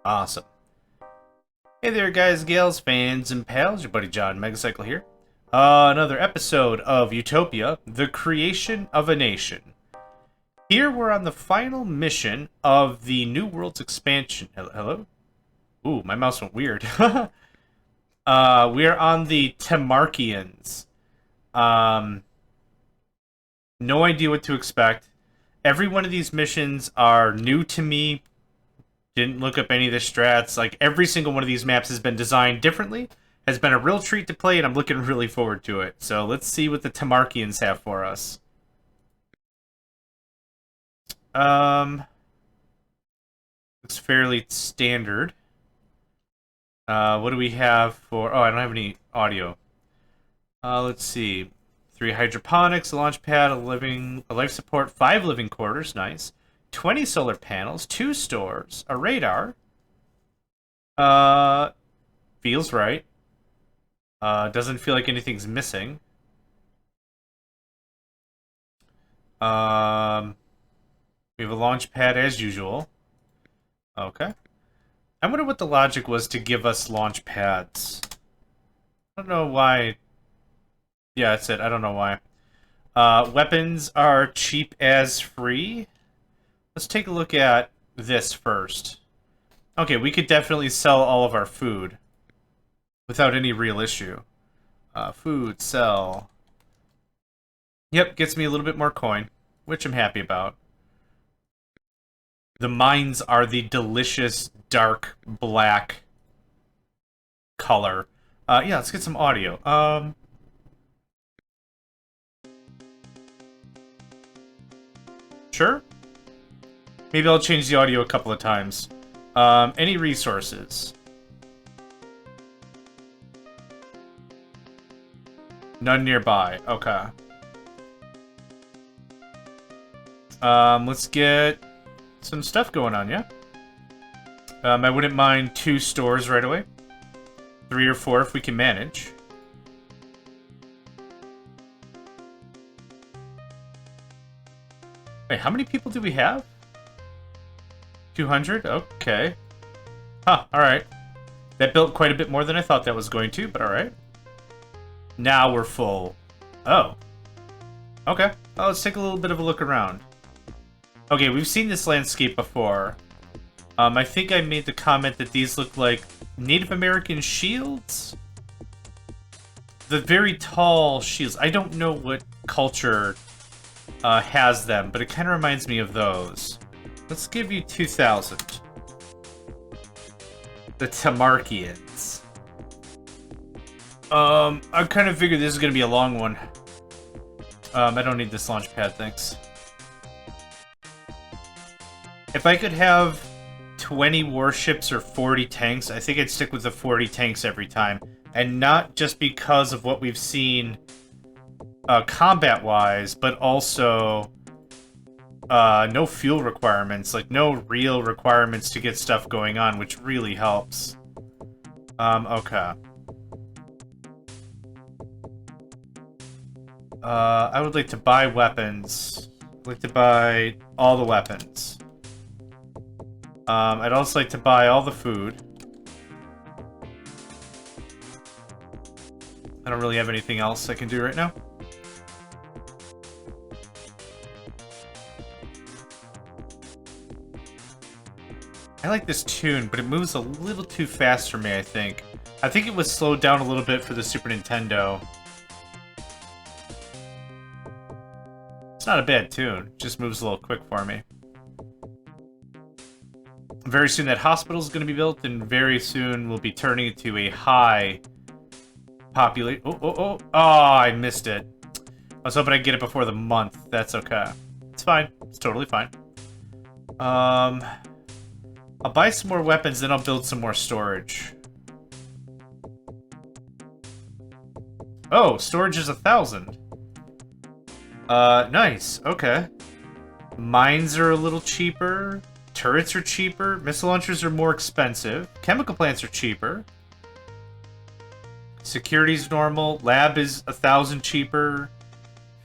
Awesome. Hey there, guys, gals, fans, and pals. Your buddy JohnMegacycle here. Another episode of Utopia, the creation of a nation. Here we're on the final mission of the New World's expansion. Hello? Ooh, my mouse went weird. We are on the Temarkians. No idea what to expect. Every one of these missions are new to me. Didn't look up any of the strats. Like, every single one of these maps has been designed differently. Has been a real treat to play, and I'm looking really forward to it. So let's see what the Temarkians have for us. Looks fairly standard. What do we have for... Oh, I don't have any audio. Let's see. 3 hydroponics, a launch pad, a life support, 5 living quarters, nice. 20 solar panels, 2 stores, a radar. Feels right. Doesn't feel like anything's missing. We have a launch pad as usual. Okay. I wonder what the logic was to give us launch pads. I don't know why. Yeah, that's it. I don't know why. Weapons are cheap as free. Let's take a look at this first. Okay, we could definitely sell all of our food without any real issue. Food, sell. Yep, gets me a little bit more coin, which I'm happy about. The mines are the delicious dark black color. Yeah, let's get some audio. Sure? Maybe I'll change the audio a couple of times. Any resources? None nearby. Okay. Let's get some stuff going on, yeah? I wouldn't mind 2 stores right away. 3 or 4 if we can manage. Wait, how many people do we have? 200? Okay. Huh, alright. That built quite a bit more than I thought that was going to, but alright. Now we're full. Oh. Okay. Well, let's take a little bit of a look around. Okay, we've seen this landscape before. I think I made the comment that these look like Native American shields? The very tall shields. I don't know what culture has them, but it kind of reminds me of those. Let's give you 2,000. The Temarkians. I kind of figured this is going to be a long one. I don't need this launch pad, thanks. If I could have 20 warships or 40 tanks, I think I'd stick with the 40 tanks every time. And not just because of what we've seen combat-wise, but also no fuel requirements, like no real requirements to get stuff going on, which really helps. Okay. I would like to buy weapons. I'd like to buy all the weapons. I'd also like to buy all the food. I don't really have anything else I can do right now. I like this tune, but it moves a little too fast for me, I think. I think it was slowed down a little bit for the Super Nintendo. It's not a bad tune, it just moves a little quick for me. Very soon that hospital is going to be built, and very soon we'll be turning it to a high population. Oh, I missed it. I was hoping I'd get it before the month. That's okay. It's fine. It's totally fine. I'll buy some more weapons, then I'll build some more storage. Oh, storage is 1,000. Nice. Okay. Mines are a little cheaper. Turrets are cheaper. Missile launchers are more expensive. Chemical plants are cheaper. Security's normal. Lab is 1,000 cheaper.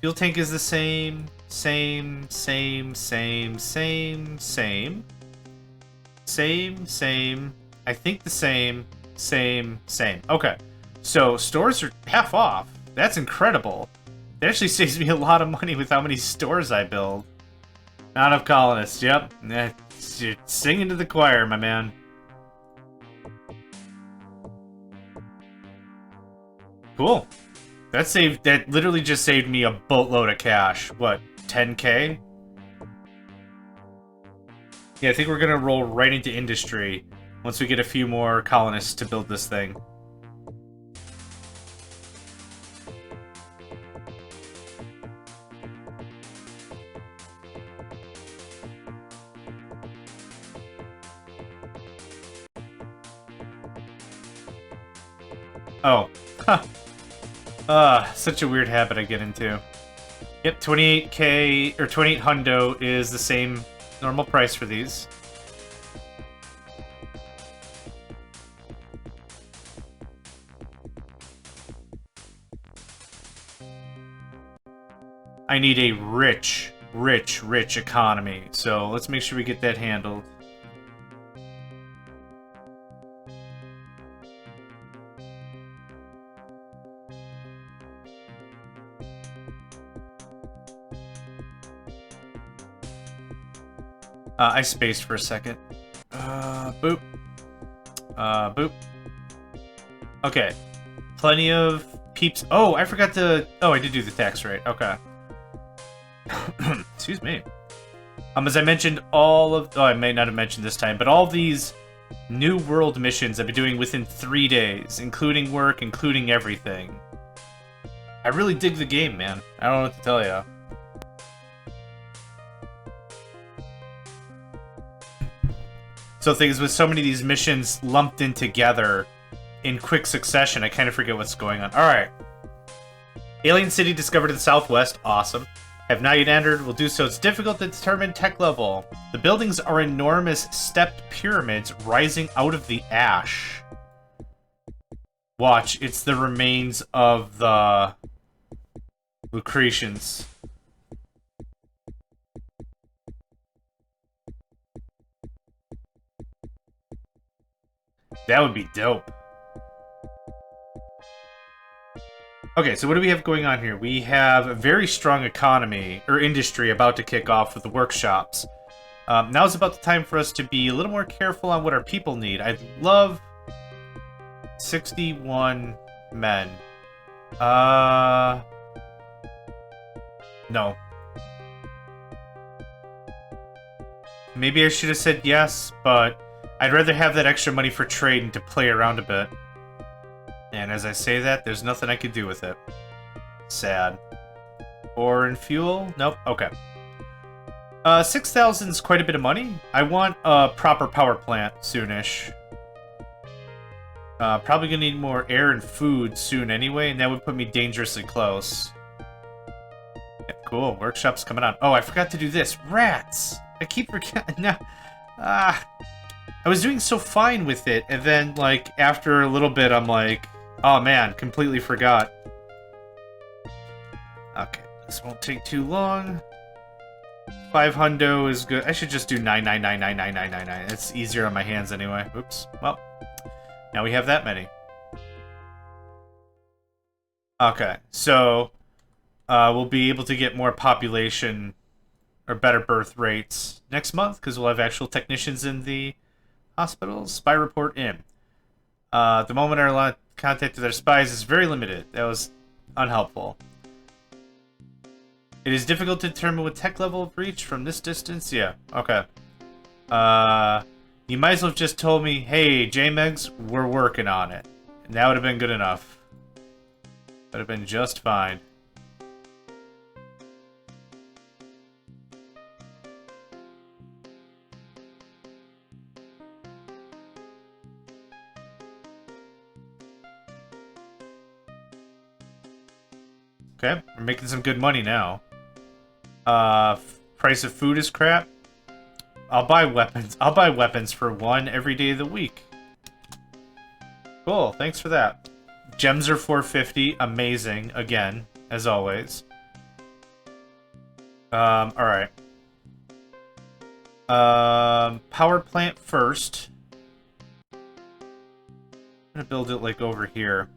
Fuel tank is the same. Same. Same. I think the same. Okay. So, stores are half off. That's incredible. It actually saves me a lot of money with how many stores I build. Not enough colonists, yep. You're singing to the choir, my man. Cool. That literally just saved me a boatload of cash. What, 10K? Yeah, I think we're gonna roll right into industry once we get a few more colonists to build this thing. Oh. Such a weird habit I get into. Yep, 28K, or 28 hundo is the same normal price for these. I need a rich economy, so let's make sure we get that handled. I spaced for a second. Boop. Boop. Okay. Plenty of peeps. Oh, I forgot to... Oh, I did do the tax rate. Okay. Excuse me. As I mentioned, all of... Oh, I may not have mentioned this time, but all these new world missions I've been doing within 3 days, including work, including everything. I really dig the game, man. I don't know what to tell you. So things with so many of these missions lumped in together in quick succession, I kind of forget what's going on. Alright. Alien city discovered in the southwest. Awesome. Have not yet entered. Will do so. It's difficult to determine tech level. The buildings are enormous stepped pyramids rising out of the ash. Watch. It's the remains of the Lucretians. That would be dope. Okay, so what do we have going on here? We have a very strong economy, or industry, about to kick off with the workshops. Now's about the time for us to be a little more careful on what our people need. I'd love 61 men. No. Maybe I should have said yes, but I'd rather have that extra money for trade and to play around a bit. And as I say that, there's nothing I could do with it. Sad. Ore and fuel? Nope. Okay. 6,000 is quite a bit of money. I want a proper power plant soonish. Probably gonna need more air and food soon anyway, and that would put me dangerously close. Yeah, cool. Workshop's coming on. Oh, I forgot to do this. Rats! I keep forgetting. No. I was doing so fine with it, and then, like, after a little bit, I'm like, oh man, completely forgot. Okay, this won't take too long. 5 hundo is good. I should just do 9999999. It's easier on my hands anyway. Oops. Well, now we have that many. Okay, so we'll be able to get more population or better birth rates next month because we'll have actual technicians in the hospitals. Spy report in. The moment our contact with our spies is very limited. That was unhelpful. It is difficult to determine what tech level of reach from this distance. Yeah, okay. You might as well have just told me, hey, JMegs, we're working on it. And that would have been good enough. Would have been just fine. Okay, we're making some good money now. Price of food is crap. I'll buy weapons. I'll buy weapons for 1 every day of the week. Cool, thanks for that. Gems are 450. Amazing, again, as always. Alright. Power plant first. I'm gonna build it like over here.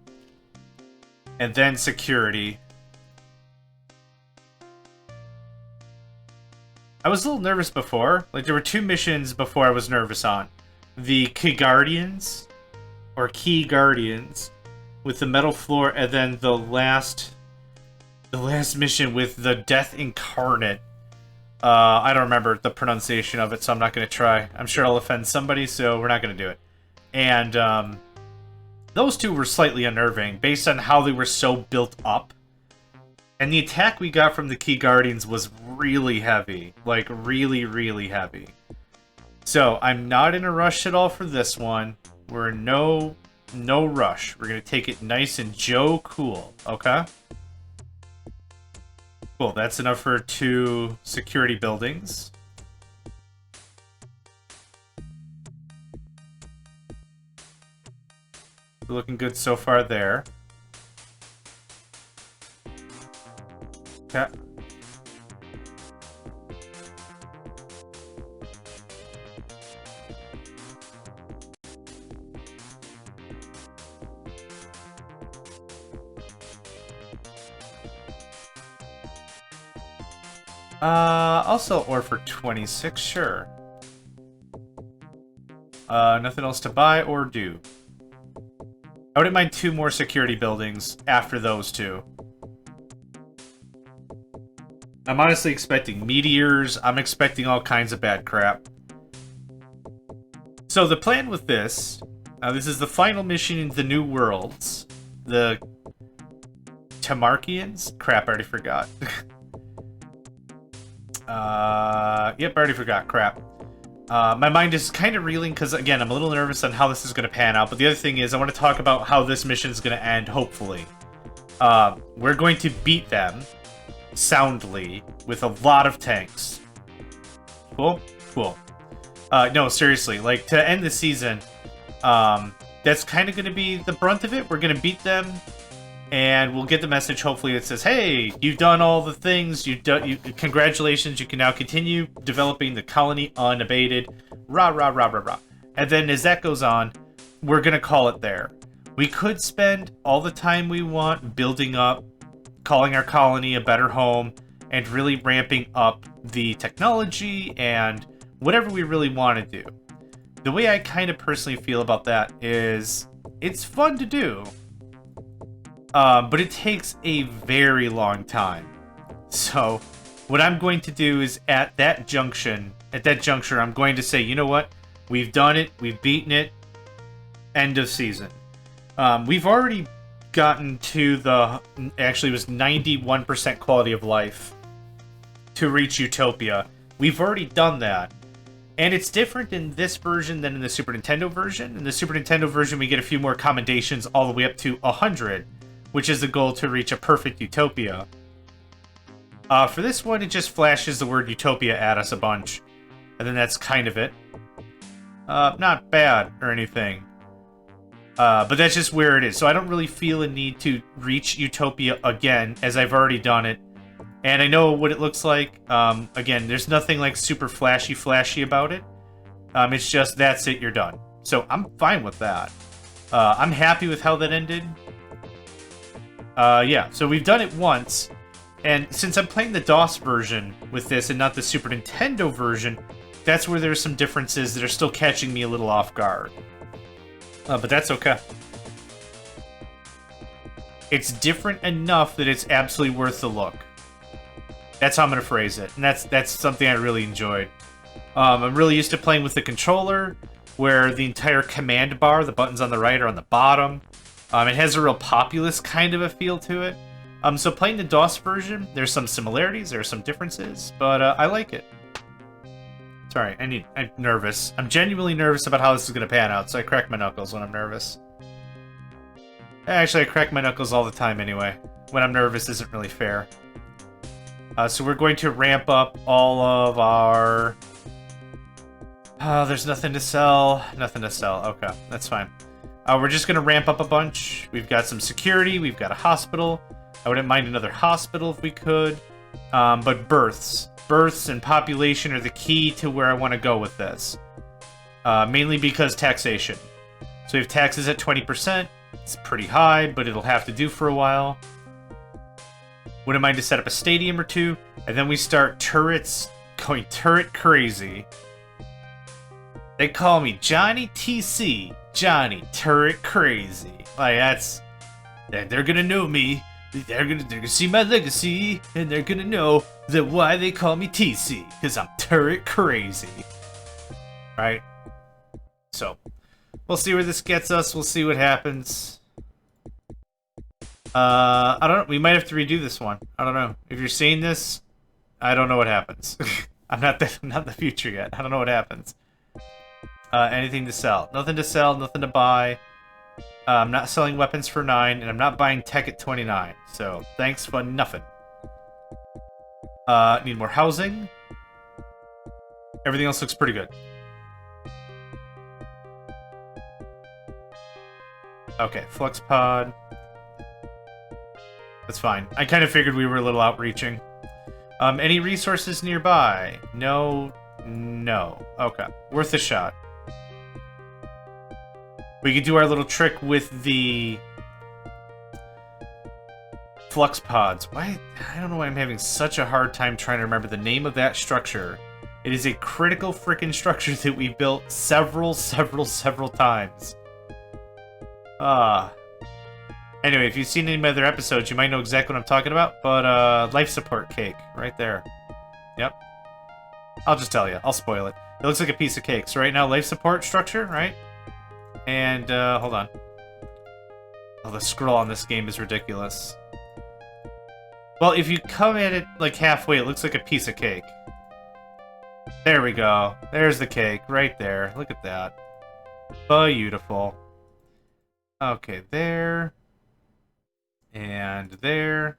And then security. I was a little nervous before. Like, there were 2 missions before I was nervous on. The Key Guardians, with the metal floor, and then the last mission with the Death Incarnate. I don't remember the pronunciation of it, so I'm not going to try. I'm sure I'll offend somebody, so we're not going to do it. And those 2 were slightly unnerving, based on how they were so built up. And the attack we got from the Key Guardians was really heavy. Like, really, really heavy. So, I'm not in a rush at all for this one. We're in no rush. We're going to take it nice and cool, okay? Cool, that's enough for 2 security buildings. Looking good so far there. Okay. I'll sell ore for 26, sure. Nothing else to buy or do. I wouldn't mind 2 more security buildings after those 2. I'm honestly expecting meteors. I'm expecting all kinds of bad crap. So the plan with this, this is the final mission in the New Worlds. The Temarkians? Crap, I already forgot. Yep, I already forgot. Crap. My mind is kind of reeling because, again, I'm a little nervous on how this is going to pan out. But the other thing is I want to talk about how this mission is going to end, hopefully. We're going to beat them soundly with a lot of tanks. Cool? Cool. No, seriously. Like, to end the season, that's kind of going to be the brunt of it. We're going to beat them. And we'll get the message, hopefully, that says, hey, you've done all the things, congratulations, you can now continue developing the colony unabated, rah, rah, rah, rah, rah. And then as that goes on, we're going to call it there. We could spend all the time we want building up, calling our colony a better home, and really ramping up the technology and whatever we really want to do. The way I kind of personally feel about that is it's fun to do. But it takes a very long time. So, what I'm going to do is at that juncture, I'm going to say, you know what? We've done it. We've beaten it. End of season. We've already gotten to the, actually it was 91% quality of life to reach Utopia. We've already done that. And it's different in this version than in the Super Nintendo version. In the Super Nintendo version, we get a few more commendations all the way up to 100. Which is the goal to reach a perfect Utopia. For this one, it just flashes the word Utopia at us a bunch. And then that's kind of it. Not bad or anything. But that's just where it is. So I don't really feel a need to reach Utopia again, as I've already done it. And I know what it looks like. Again, there's nothing like super flashy about it. It's just, that's it, you're done. So I'm fine with that. I'm happy with how that ended. Yeah, so we've done it once, and since I'm playing the DOS version with this and not the Super Nintendo version, that's where there's some differences that are still catching me a little off guard. But that's okay. It's different enough that it's absolutely worth the look. That's how I'm going to phrase it, and that's something I really enjoyed. I'm really used to playing with the controller, where the entire command bar, the buttons on the right are on the bottom. It has a real populous kind of a feel to it. So playing the DOS version, there's some similarities, there's some differences, but I like it. Sorry, I'm nervous. I'm genuinely nervous about how this is going to pan out, so I crack my knuckles when I'm nervous. Actually, I crack my knuckles all the time anyway. When I'm nervous isn't really fair. So we're going to ramp up all of our... there's nothing to sell. Nothing to sell. Okay, that's fine. We're just going to ramp up a bunch. We've got some security. We've got a hospital. I wouldn't mind another hospital if we could. But births. births and population are the key to where I want to go with this. Mainly because taxation. So we have taxes at 20%. It's pretty high, but it'll have to do for a while. Wouldn't mind to set up a stadium or two, and then we start turrets going turret crazy. They call me Johnny TC, Johnny Turret Crazy. Like, that's... They're gonna know me. They're gonna see my legacy, and they're gonna know that why they call me TC, because I'm turret crazy. Right? So, we'll see where this gets us. We'll see what happens. I don't know. We might have to redo this one. I don't know. If you're seeing this, I don't know what happens. I'm not the future yet. I don't know what happens. Anything to sell. Nothing to sell, nothing to buy. I'm not selling weapons for 9, and I'm not buying tech at 29. So, thanks for nothing. Need more housing. Everything else looks pretty good. Okay, flux pod. That's fine. I kind of figured we were a little outreaching. Any resources nearby? No. No. Okay. Worth a shot. We could do our little trick with the flux pods. Why? I don't know why I'm having such a hard time trying to remember the name of that structure. It is a critical frickin' structure that we built several times. Anyway, if you've seen any of my other episodes, you might know exactly what I'm talking about. But, life support cake. Right there. Yep. I'll just tell you. I'll spoil it. It looks like a piece of cake. So right now, life support structure, right? And, hold on. Oh, the scroll on this game is ridiculous. Well, if you come at it, like, halfway, it looks like a piece of cake. There we go. There's the cake. Right there. Look at that. Beautiful. Okay, there. And there.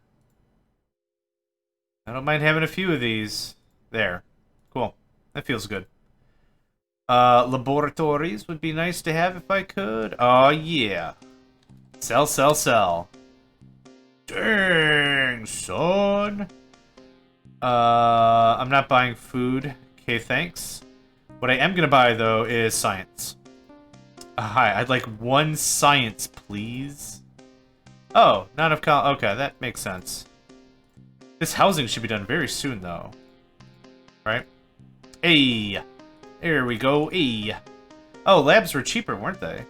I don't mind having a few of these. There. Cool. That feels good. Laboratories would be nice to have if I could. Oh, yeah. Sell, sell, sell. Dang, son. I'm not buying food. Okay, thanks. What I am going to buy, though, is science. Hi, I'd like 1 science, please. Oh, not enough okay, that makes sense. This housing should be done very soon, though. Right? Hey! There we go, hey! Oh, labs were cheaper, weren't they?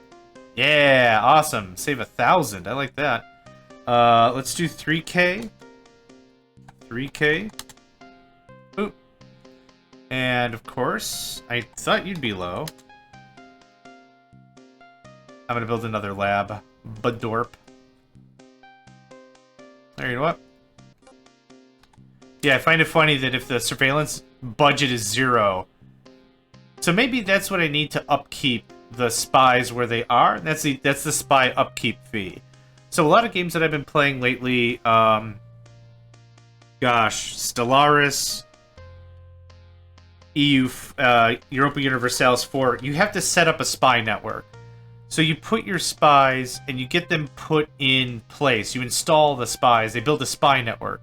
Yeah, awesome. Save 1,000. I like that. Let's do 3K. 3K. Oop. And, of course, I thought you'd be low. I'm gonna build another lab. Badorp. There, you know what? Yeah, I find it funny that if the surveillance budget is 0... So maybe that's what I need to upkeep the spies where they are. That's the spy upkeep fee. So a lot of games that I've been playing lately, gosh, Stellaris, EU, Europa Universalis 4, you have to set up a spy network. So you put your spies and you get them put in place. You install the spies, they build a spy network.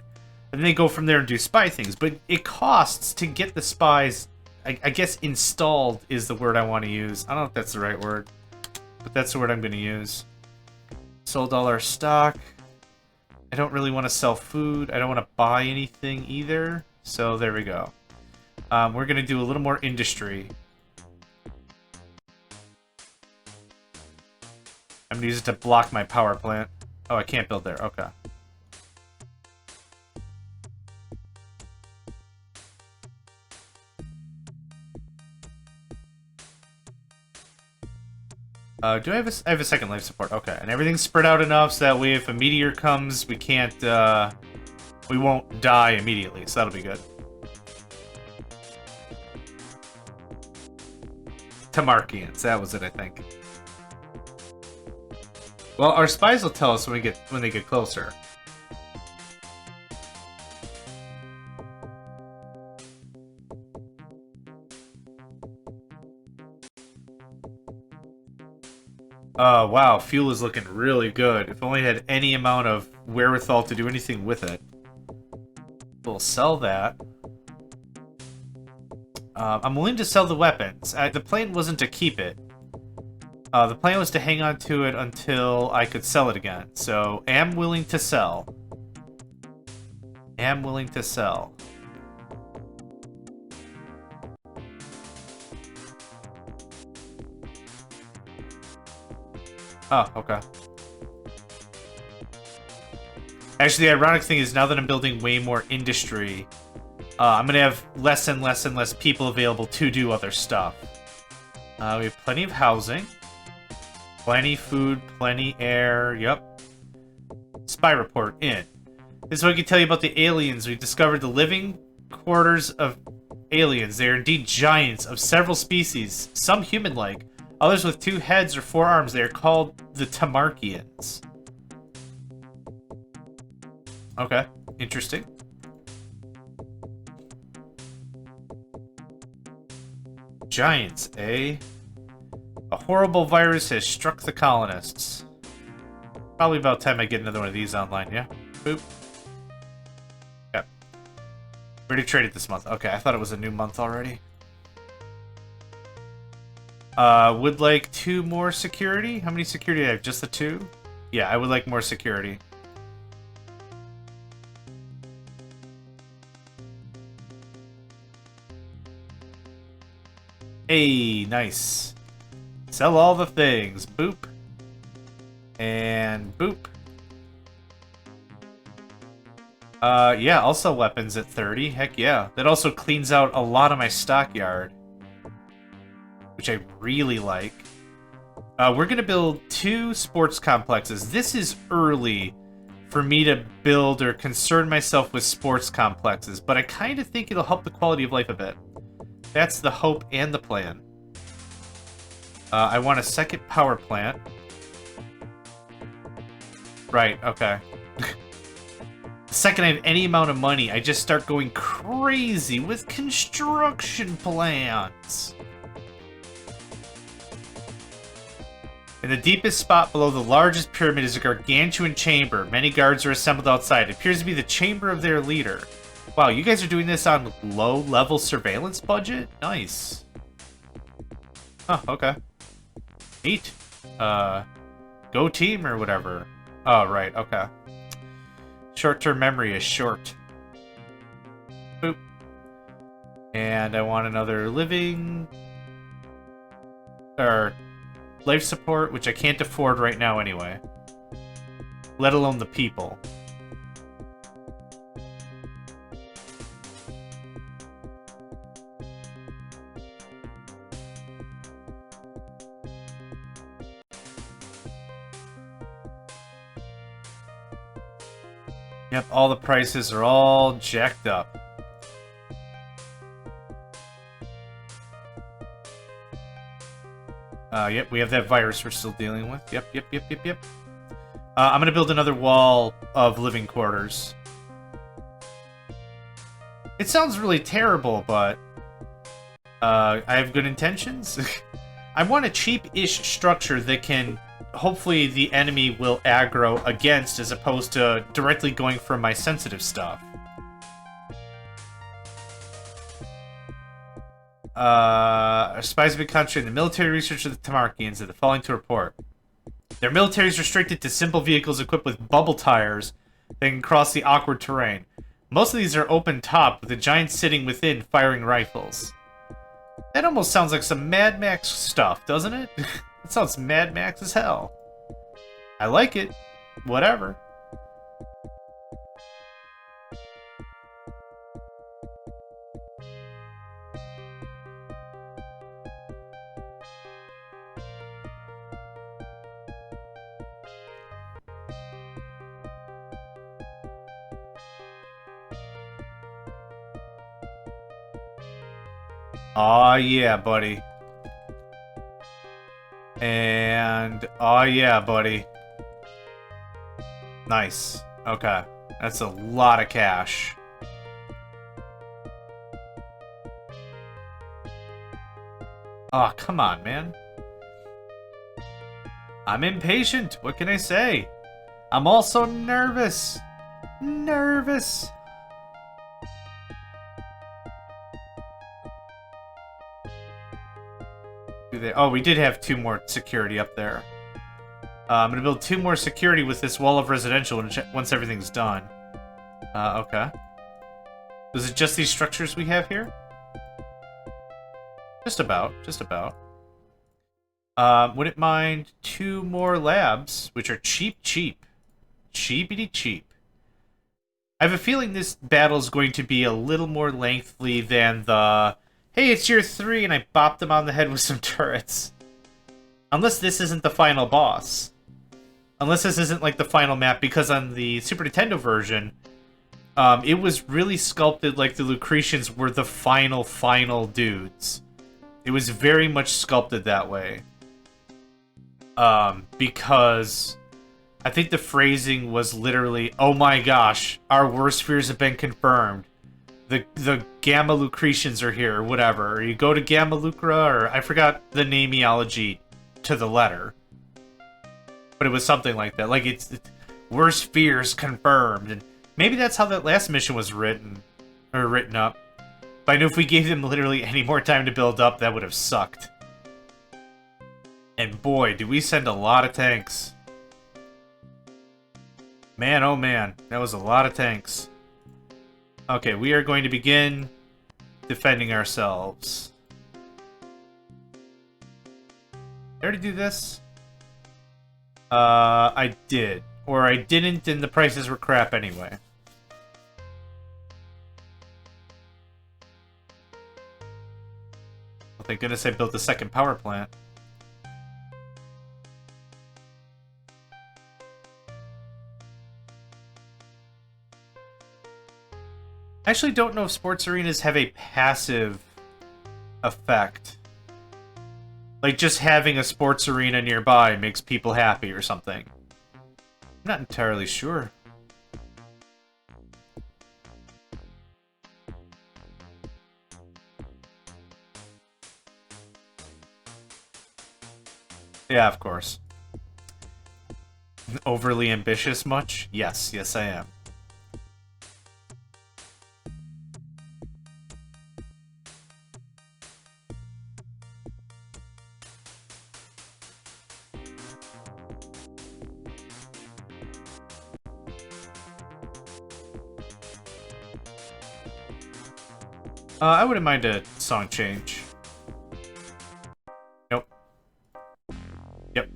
And then they go from there and do spy things. But it costs to get the spies, I guess installed is the word I want to use. I don't know if that's the right word. But that's the word I'm going to use. Sold all our stock. I don't really want to sell food. I don't want to buy anything either. So there we go. We're going to do a little more industry. I'm going to use it to block my power plant. Oh, I can't build there. Okay. Do I have a second life support? Okay, and everything's spread out enough so that way if a meteor comes, we can't, we won't die immediately, so that'll be good. Temarkians, that was it, I think. Well, our spies will tell us when they get closer. Wow, fuel is looking really good. If only I had any amount of wherewithal to do anything with it. We'll sell that. I'm willing to sell the weapons. The plan wasn't to keep it. The plan was to hang on to it until I could sell it again. So, am willing to sell. Am willing to sell. Oh, okay. Actually, the ironic thing is now that I'm building way more industry, I'm going to have less and less and less people available to do other stuff. We have plenty of housing. Plenty food, plenty air, yep. Spy report in. This is what I can tell you about the aliens. We've discovered the living quarters of aliens. They are indeed giants of several species, some human-like, others with 2 heads or 4 arms. They are called the Temarkians. Okay, interesting. Giants, eh? A horrible virus has struck the colonists. Probably about time I get another one of these online, yeah? Boop. Yep. Already traded this month. Okay, I thought it was a new month already. Would like 2 more security? How many security do I have? Just the 2? Yeah, I would like more security. Hey, nice. Sell all the things. Boop. And boop. Yeah, I'll sell weapons at 30. Heck yeah. That also cleans out a lot of my stockyard, which I really like. We're gonna build 2 sports complexes. This is early for me to build or concern myself with sports complexes, but I kind of think it'll help the quality of life a bit. That's the hope and the plan. I want a second power plant. Right, okay. The second I have any amount of money, I just start going crazy with construction plans. In the deepest spot below the largest pyramid is a gargantuan chamber. Many guards are assembled outside. It appears to be the chamber of their leader. Wow, you guys are doing this on low-level surveillance budget? Nice. Oh, okay. Neat. Go team or whatever. Oh, right, okay. Short-term memory is short. Boop. And I want another living... or life support, which I can't afford right now anyway. Let alone the people. Yep, all the prices are all jacked up. Yep, we have that virus we're still dealing with. Yep. I'm gonna build another wall of living quarters. It sounds really terrible, but I have good intentions. I want a cheap-ish structure that can... hopefully the enemy will aggro against, as opposed to directly going for my sensitive stuff. Spies have been concentrating the military research of the Temarkians and the following to report. Their military is restricted to simple vehicles equipped with bubble tires that can cross the awkward terrain. Most of these are open-topped, with the giants sitting within firing rifles. That almost sounds like some Mad Max stuff, doesn't it? It sounds Mad Max as hell. I like it. Whatever. Aw, yeah, buddy. And... aw, yeah, buddy. Nice. Okay. That's a lot of cash. Aw, come on, man. I'm impatient. What can I say? I'm also nervous. Nervous. there. Oh, we did have 2 more security up there. I'm gonna build 2 more security with this wall of residential once everything's done. Okay. Is it just these structures we have here? Just about. Just about. Wouldn't mind 2 more labs, which are cheap. Cheapity cheap. I have a feeling this battle is going to be a little more lengthy than the, hey, it's year 3 and I bopped him on the head with some turrets. Unless this isn't the final boss. Unless this isn't like the final map, because on the Super Nintendo version, it was really sculpted like the Lucretians were the final dudes. It was very much sculpted that way. Because I think the phrasing was literally, oh my gosh, our worst fears have been confirmed. The Gamma Lucretians are here, or whatever. Or you go to Gamma Lucra, or I forgot the nameology to the letter. But it was something like that. Like, it's worst fears confirmed. And maybe that's how that last mission was written up. But I knew if we gave them literally any more time to build up, that would have sucked. And boy, did we send a lot of tanks. Man, oh man, that was a lot of tanks. Okay, we are going to begin defending ourselves. Did I already do this? I did. Or I didn't, and the prices were crap anyway. Well, thank goodness I built the second power plant. I actually don't know if sports arenas have a passive effect. Like, just having a sports arena nearby makes people happy or something. I'm not entirely sure. Yeah, of course. Overly ambitious much? Yes, yes I am. I wouldn't mind a song change. Nope. Yep.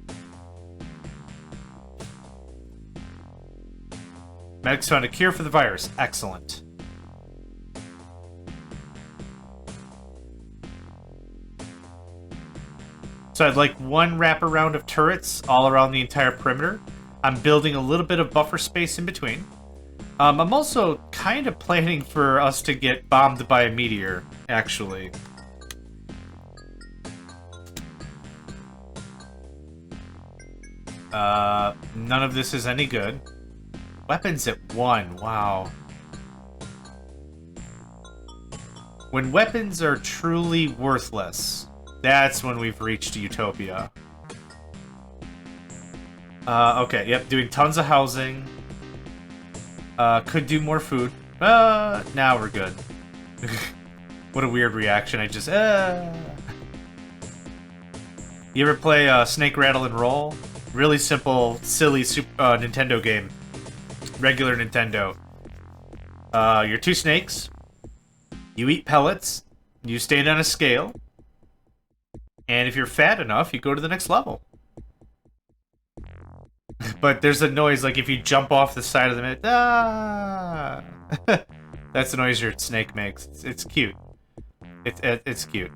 Medics found a cure for the virus. Excellent. So I'd like 1 wraparound of turrets all around the entire perimeter. I'm building a little bit of buffer space in between. I'm also kind of planning for us to get bombed by a meteor, actually. None of this is any good. Weapons at 1, wow. When weapons are truly worthless, that's when we've reached Utopia. Okay, yep, doing tons of housing. Could do more food. Now we're good. What a weird reaction, I just, You ever play Snake, Rattle, and Roll? Really simple, silly Nintendo game. Regular Nintendo. You're 2 snakes. You eat pellets. You stand on a scale. And if you're fat enough, you go to the next level. But there's a noise, like if you jump off the side of the map, ah! That's the noise your snake makes. It's cute. It's cute.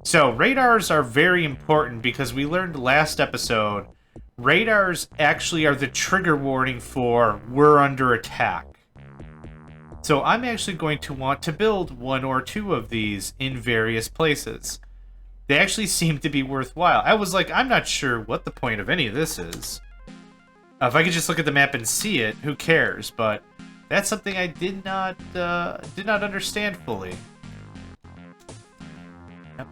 So, radars are very important because we learned last episode, radars actually are the trigger warning for we're under attack. So I'm actually going to want to build 1 or 2 of these in various places. They actually seem to be worthwhile. I was like, I'm not sure what the point of any of this is. If I could just look at the map and see it, who cares? But that's something I did not understand fully.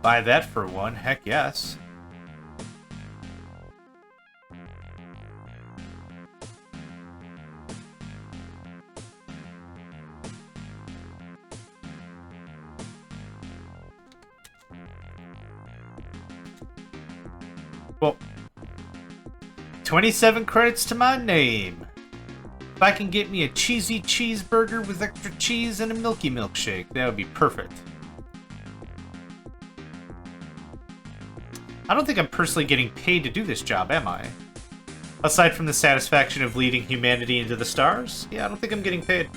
Buy that for 1, heck yes. Well, 27 credits to my name. If I can get me a cheesy cheeseburger with extra cheese and a milky milkshake, that would be perfect. I don't think I'm personally getting paid to do this job, am I? Aside from the satisfaction of leading humanity into the stars? Yeah, I don't think I'm getting paid.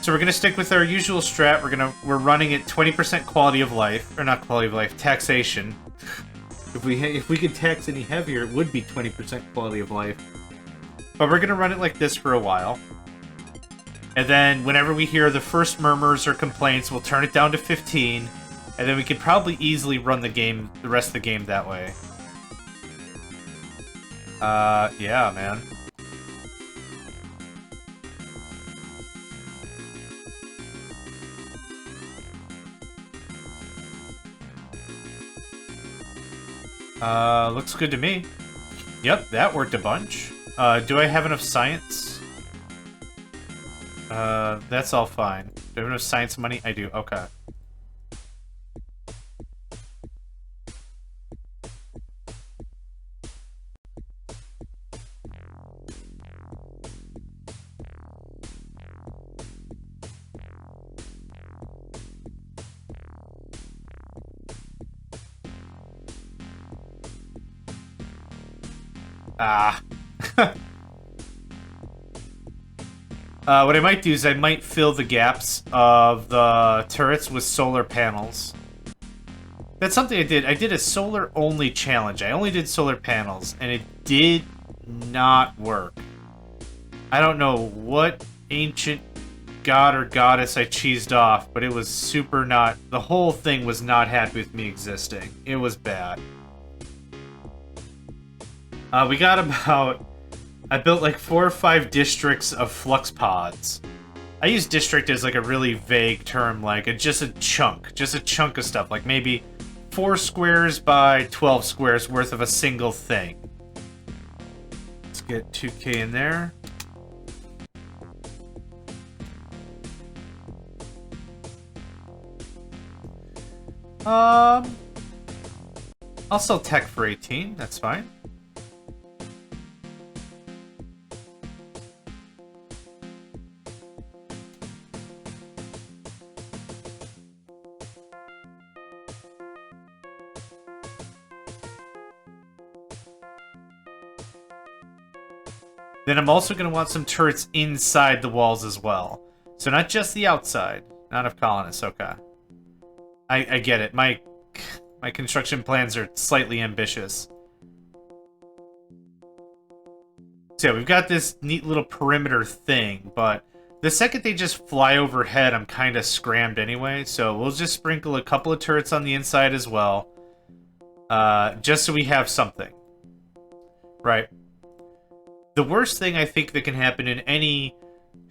So we're gonna stick with our usual strat. We're running at 20% quality of life, or not quality of life, taxation. If we could tax any heavier, it would be 20% quality of life. But we're gonna run it like this for a while. And then whenever we hear the first murmurs or complaints, we'll turn it down to 15. And then we could probably easily run the rest of the game that way. Yeah, man. Looks good to me. Yep, that worked a bunch. Do I have enough science? That's all fine. Do I have enough science money? I do, okay. Ah. What I might do is I might fill the gaps of the turrets with solar panels. That's something I did. I did a solar-only challenge. I only did solar panels, and it did not work. I don't know what ancient god or goddess I cheesed off, but it was super not... The whole thing was not happy with me existing. It was bad. We got about... I built like 4 or 5 districts of flux pods. I use district as like a really vague term, like just a chunk of stuff, like maybe 4 squares by 12 squares worth of a single thing. Let's get 2K in there. I'll sell tech for 18, that's fine. Then I'm also going to want some turrets inside the walls as well. So not just the outside. Not of colonists, okay. I get it. My construction plans are slightly ambitious. So yeah, we've got this neat little perimeter thing, but the second they just fly overhead, I'm kind of scrammed anyway. So we'll just sprinkle a couple of turrets on the inside as well. Just so we have something. Right. The worst thing I think that can happen in any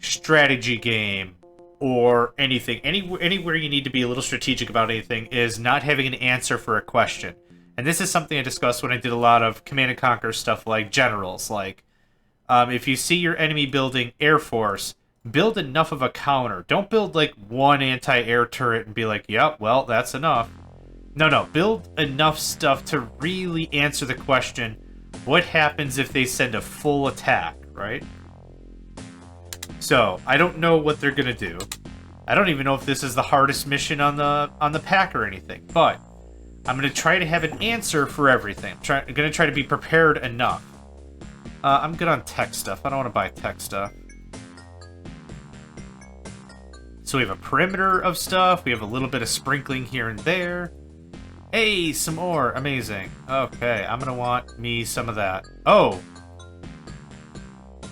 strategy game or anything, anywhere you need to be a little strategic about anything, is not having an answer for a question. And this is something I discussed when I did a lot of Command & Conquer stuff like generals. Like, if you see your enemy building Air Force, build enough of a counter. Don't build like one anti-air turret and be like, yep, well, that's enough. No, build enough stuff to really answer the question, what happens if they send a full attack, right? So, I don't know what they're gonna do. I don't even know if this is the hardest mission on the pack or anything, but I'm gonna try to have an answer for everything. I'm gonna try to be prepared enough. I'm good on tech stuff. I don't want to buy tech stuff. So we have a perimeter of stuff. We have a little bit of sprinkling here and there. Hey, some ore. Amazing. Okay, I'm gonna want me some of that. Oh!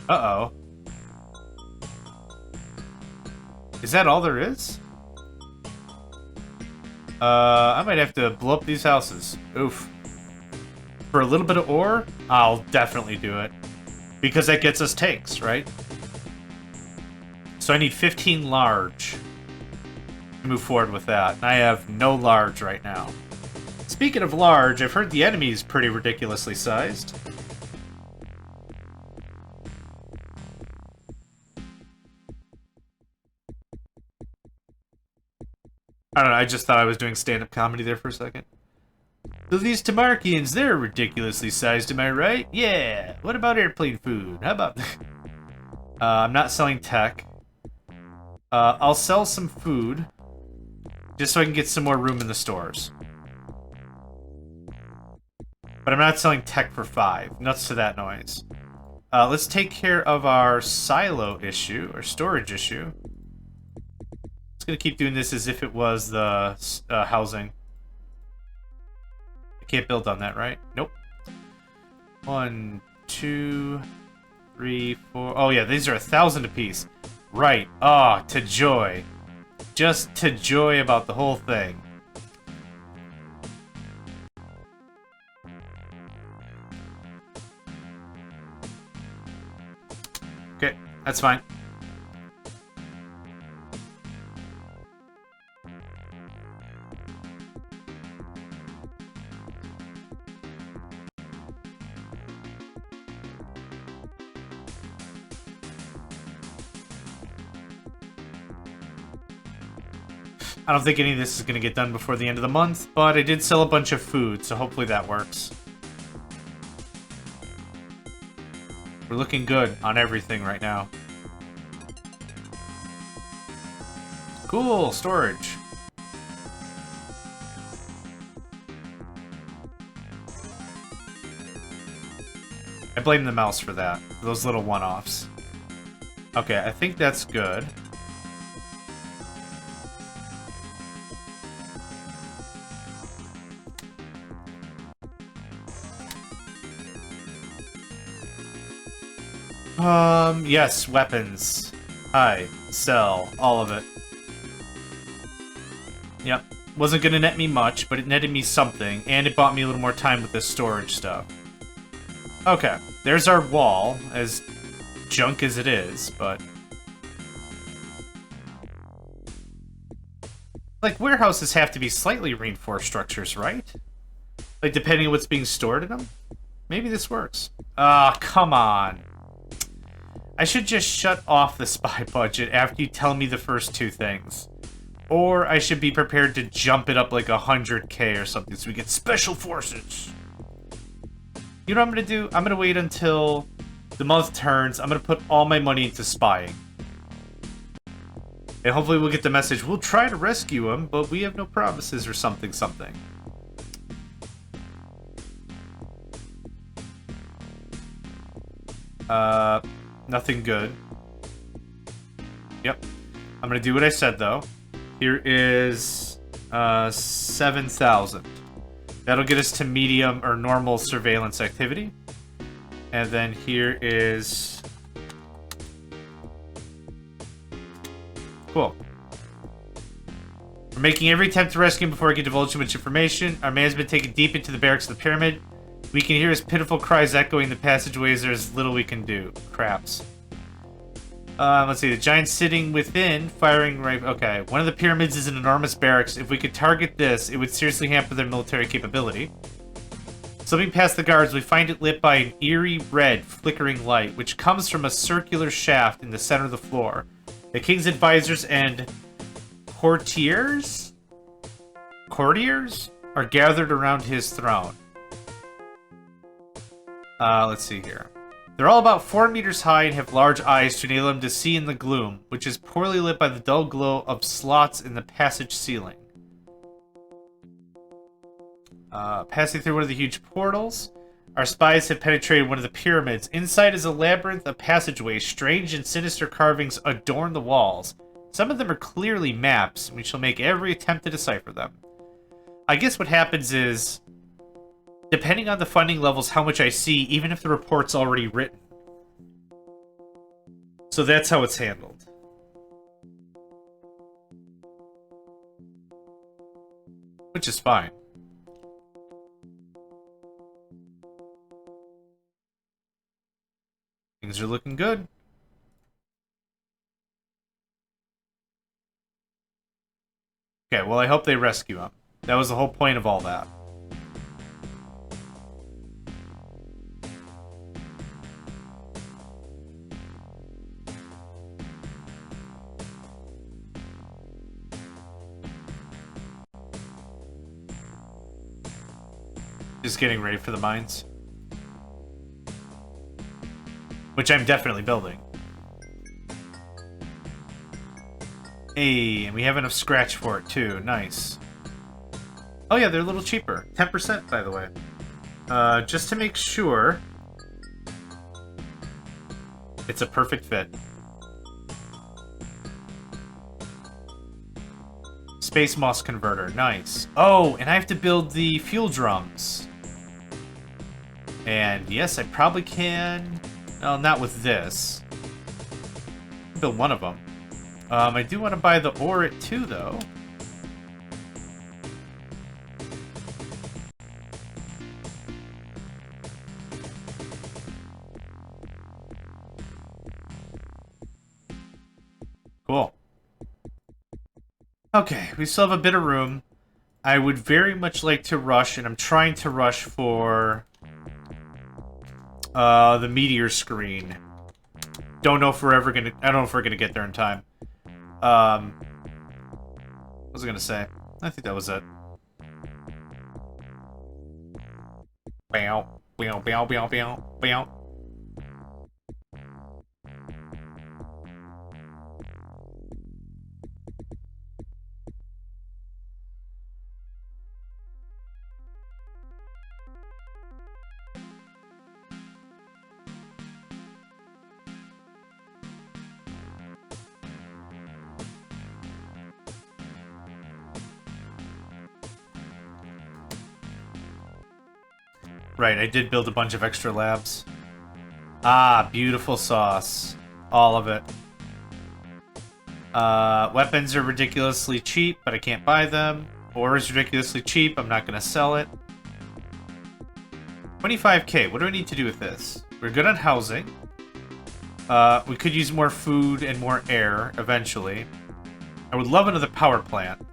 Uh-oh. Is that all there is? I might have to blow up these houses. Oof. For a little bit of ore, I'll definitely do it. Because that gets us takes, right? So I need 15 large to move forward with that. And I have no large right now. Speaking of large, I've heard the enemy is pretty ridiculously sized. I don't know, I just thought I was doing stand-up comedy there for a second. So these Temarkians, they're ridiculously sized, am I right? Yeah! What about airplane food? How about... I'm not selling tech. I'll sell some food. Just so I can get some more room in the stores. But I'm not selling tech for 5. Nuts to that noise. Let's take care of our silo issue, or storage issue. Just gonna keep doing this as if it was the housing. I can't build on that, right? Nope. 1, 2, 3, 4. Oh yeah, these are 1,000 apiece. Right. Ah, to joy. Just to joy about the whole thing. Okay, that's fine. I don't think any of this is going to get done before the end of the month, but I did sell a bunch of food, so hopefully that works. We're looking good on everything right now. Cool, storage. I blame the mouse for that, for those little one-offs. Okay, I think that's good. Yes, weapons. Hi, sell, all of it. Yep. Wasn't gonna net me much, but it netted me something, and it bought me a little more time with this storage stuff. Okay, there's our wall, as junk as it is, but... Like, warehouses have to be slightly reinforced structures, right? Like, depending on what's being stored in them? Maybe this works. Ah, come on. I should just shut off the spy budget after you tell me the first 2 things. Or I should be prepared to jump it up like 100k or something so we get special forces. You know what I'm gonna do? I'm gonna wait until the month turns. I'm gonna put all my money into spying. And hopefully we'll get the message, we'll try to rescue him, but we have no promises or something something. Nothing good. Yep. I'm gonna do what I said, though. Here is 7,000. That'll get us to medium or normal surveillance activity. And then here is... Cool. We're making every attempt to rescue him before I can divulge too much information. Our man has been taken deep into the barracks of the pyramid. We can hear his pitiful cries echoing in the passageways. There's little we can do. Craps. Let's see. The giant sitting within, firing right... Okay. One of the pyramids is an enormous barracks. If we could target this, it would seriously hamper their military capability. Slipping past the guards, we find it lit by an eerie red, flickering light, which comes from a circular shaft in the center of the floor. The king's advisors and courtiers are gathered around his throne. Let's see here. They're all about 4 meters high and have large eyes to enable them to see in the gloom, which is poorly lit by the dull glow of slots in the passage ceiling. Passing through one of the huge portals, our spies have penetrated one of the pyramids. Inside is a labyrinth of passageways. Strange and sinister carvings adorn the walls. Some of them are clearly maps, and we shall make every attempt to decipher them. I guess what happens is, depending on the funding levels, how much I see, even if the report's already written. So that's how it's handled. Which is fine. Things are looking good. Okay, well, I hope they rescue him. That was the whole point of all that. Just getting ready for the mines. Which I'm definitely building. Hey, and we have enough scratch for it too. Nice. Oh yeah, they're a little cheaper. 10%, by the way. Just to make sure it's a perfect fit. Space moss converter. Nice. Oh, and I have to build the fuel drums. And yes, I probably can. No, not with this. Build one of them. I do want to buy the ore at 2, though. Cool. Okay, we still have a bit of room. I would very much like to rush, and I'm trying to rush for the meteor screen. Don't know if we're ever gonna. I don't know if we're gonna get there in time. What was I gonna say? I think that was it. Bow, bow, bow, bow, bow, bow. Right, I did build a bunch of extra labs. Ah, beautiful sauce. All of it. Weapons are ridiculously cheap, but I can't buy them. Ore is ridiculously cheap, I'm not gonna sell it. 25k, what do I need to do with this? We're good on housing. We could use more food and more air, eventually. I would love another power plant.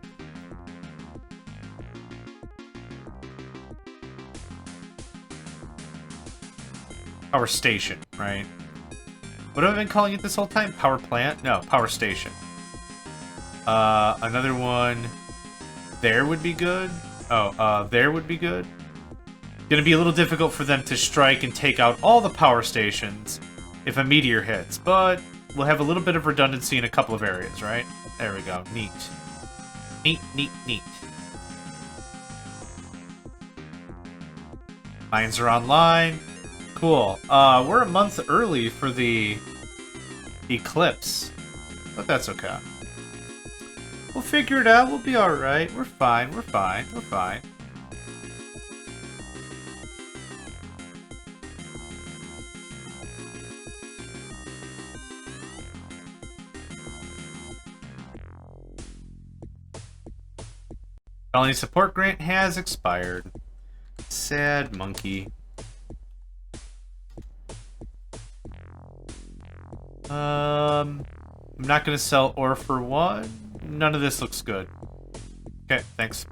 Power station, right? What have I been calling it this whole time? Power plant? No, power station. Another one there would be good. Oh, there would be good. Gonna be a little difficult for them to strike and take out all the power stations if a meteor hits, but we'll have a little bit of redundancy in a couple of areas, right? There we go. Neat. Neat, neat, neat. Mines are online. Cool. We're a month early for the eclipse, but that's okay. We'll figure it out. We'll be alright. We're fine. We're fine. We're fine. Colony support grant has expired. Sad monkey. I'm not gonna sell ore for one. None of this looks good. Okay, thanks.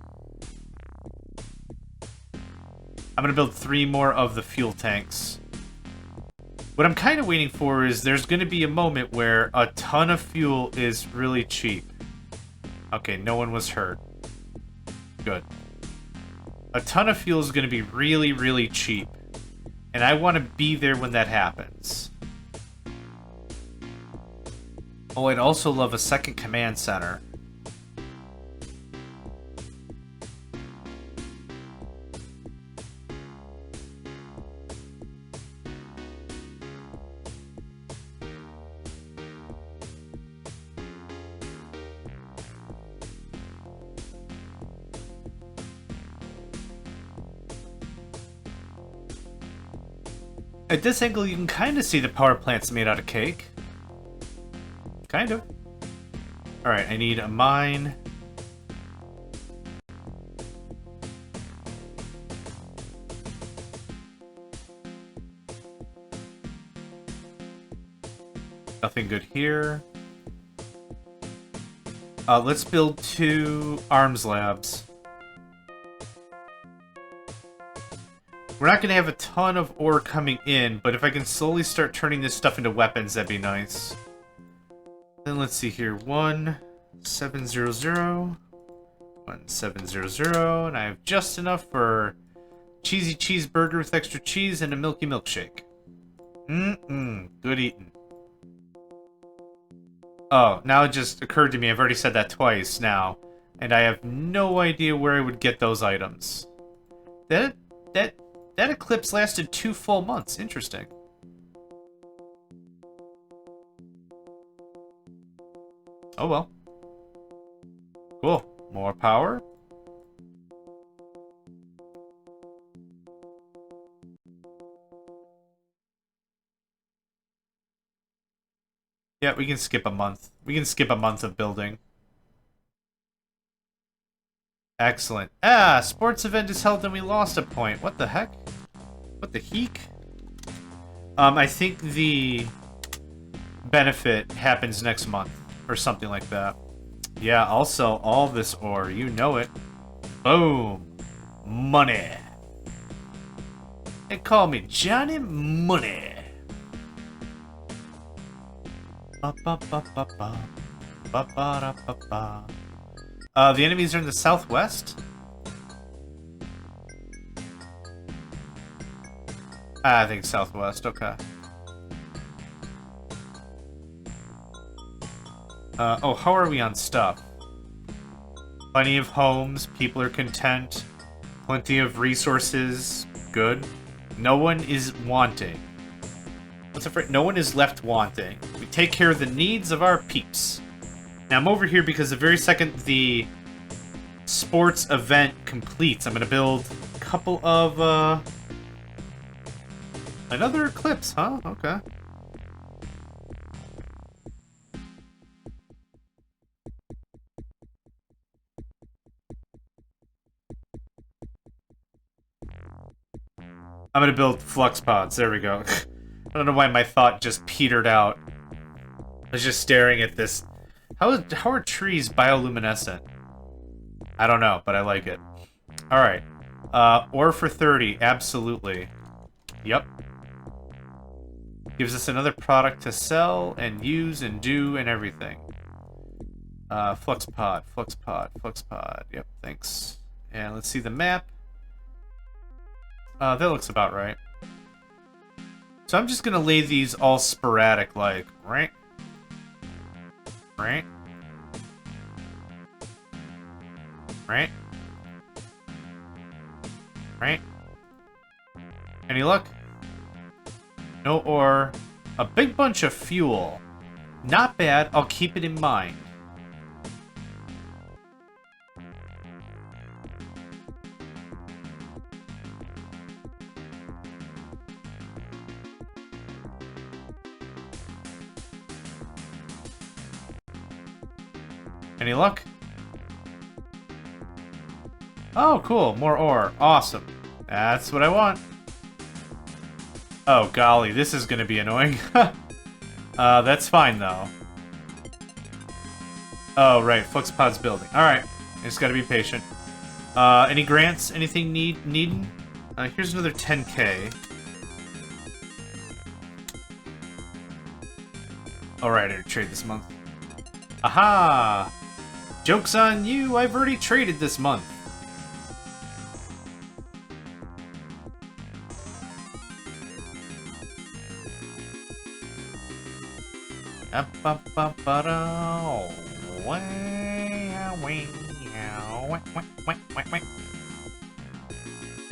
I'm gonna build 3 more of the fuel tanks. What I'm kind of waiting for is there's gonna be a moment where a ton of fuel is really cheap. Okay, no one was hurt. Good. A ton of fuel is gonna be really, really cheap. And I want to be there when that happens. Oh, I'd also love a second command center. At this angle, you can kind of see the power plant's made out of cake. Kind of. Alright, I need a mine. Nothing good here. Let's build 2 arms labs. We're not going to have a ton of ore coming in, but if I can slowly start turning this stuff into weapons, that'd be nice. Then let's see here. 1700. 1700, and I have just enough for cheesy cheeseburger with extra cheese and a milky milkshake. Good eating. Oh, now it just occurred to me, I've already said that twice now, and I have no idea where I would get those items. That eclipse lasted 2 full months. Interesting. Oh well. Cool. More power. Yeah, we can skip a month. We can skip a month of building. Excellent. Ah, sports event is held and we lost a point. What the heck? What the heek? I think the benefit happens next month or something like that. Yeah, I'll sell all this ore. You know it. Boom. Money. They call me Johnny Money. The enemies are in the southwest? I think southwest, okay. Oh, how are we on stuff? Plenty of homes, people are content, plenty of resources, good. No one is wanting. What's afraid? No one is left wanting. We take care of the needs of our peeps. Now I'm over here because the very second the sports event completes, I'm gonna build a couple of another eclipse, huh? Okay. I'm gonna build flux pods. There we go. I don't know why my thought just petered out. I was just staring at this. How are trees bioluminescent? I don't know, but I like it. Alright. Ore for 30. Absolutely. Yep. Gives us another product to sell and use and do and everything. Flux pod, flux pod, flux pod. Yep, thanks. And let's see the map. That looks about right. So I'm just gonna lay these all sporadic, like, right? Right? Right? Right? Any luck? No ore. A big bunch of fuel. Not bad, I'll keep it in mind. Any luck? Oh, cool. More ore. Awesome. That's what I want. Oh, golly. This is going to be annoying. That's fine, though. Oh, right. FluxPod's building. Alright. Just got to be patient. Any grants? Anything needing? Here's another 10k. Alright, I trade this month. Aha! Joke's on you, I've already traded this month.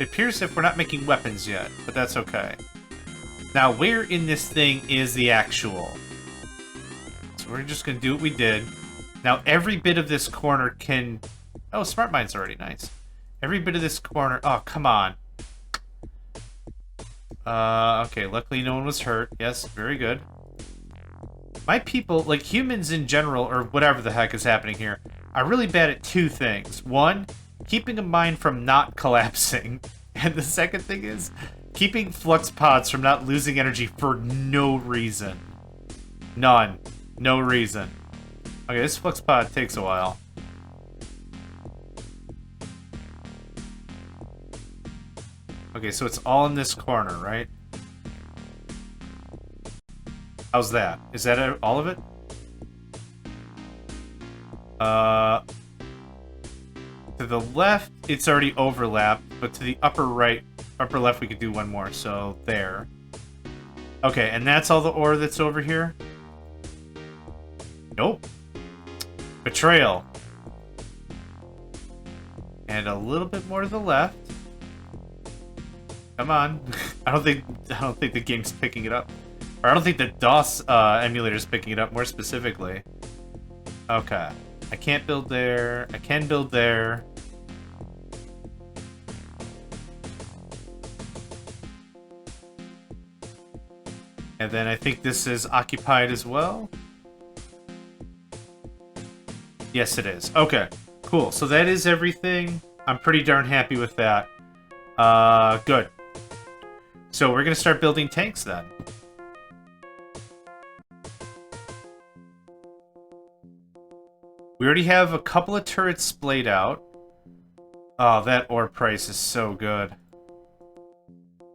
It appears if we're not making weapons yet, but that's okay. Now, where in this thing is the actual? So we're just gonna do what we did. Now, every bit of this corner can... Oh, Smart Mine's already nice. Every bit of this corner... Oh, come on. Okay, luckily no one was hurt. Yes, very good. My people, like humans in general, or whatever the heck is happening here, are really bad at 2 things. 1, keeping a mine from not collapsing. And the second thing is keeping flux pods from not losing energy for no reason. None. No reason. Okay, this flux pod takes a while. Okay, so it's all in this corner, right? How's that? Is that all of it? To the left, it's already overlapped, but to the upper right, Upper left, we could do one more, so there. Okay, and that's all the ore that's over here? Nope. Betrayal. And a little bit more to the left. Come on. I don't think the game's picking it up. Or I don't think the DOS emulator's picking it up more specifically. Okay. I can't build there. I can build there. And then I think this is occupied as well. Yes, it is. Okay, cool. So that is everything. I'm pretty darn happy with that. Good. So we're going to start building tanks then. We already have a couple of turrets splayed out. Oh, that ore price is so good.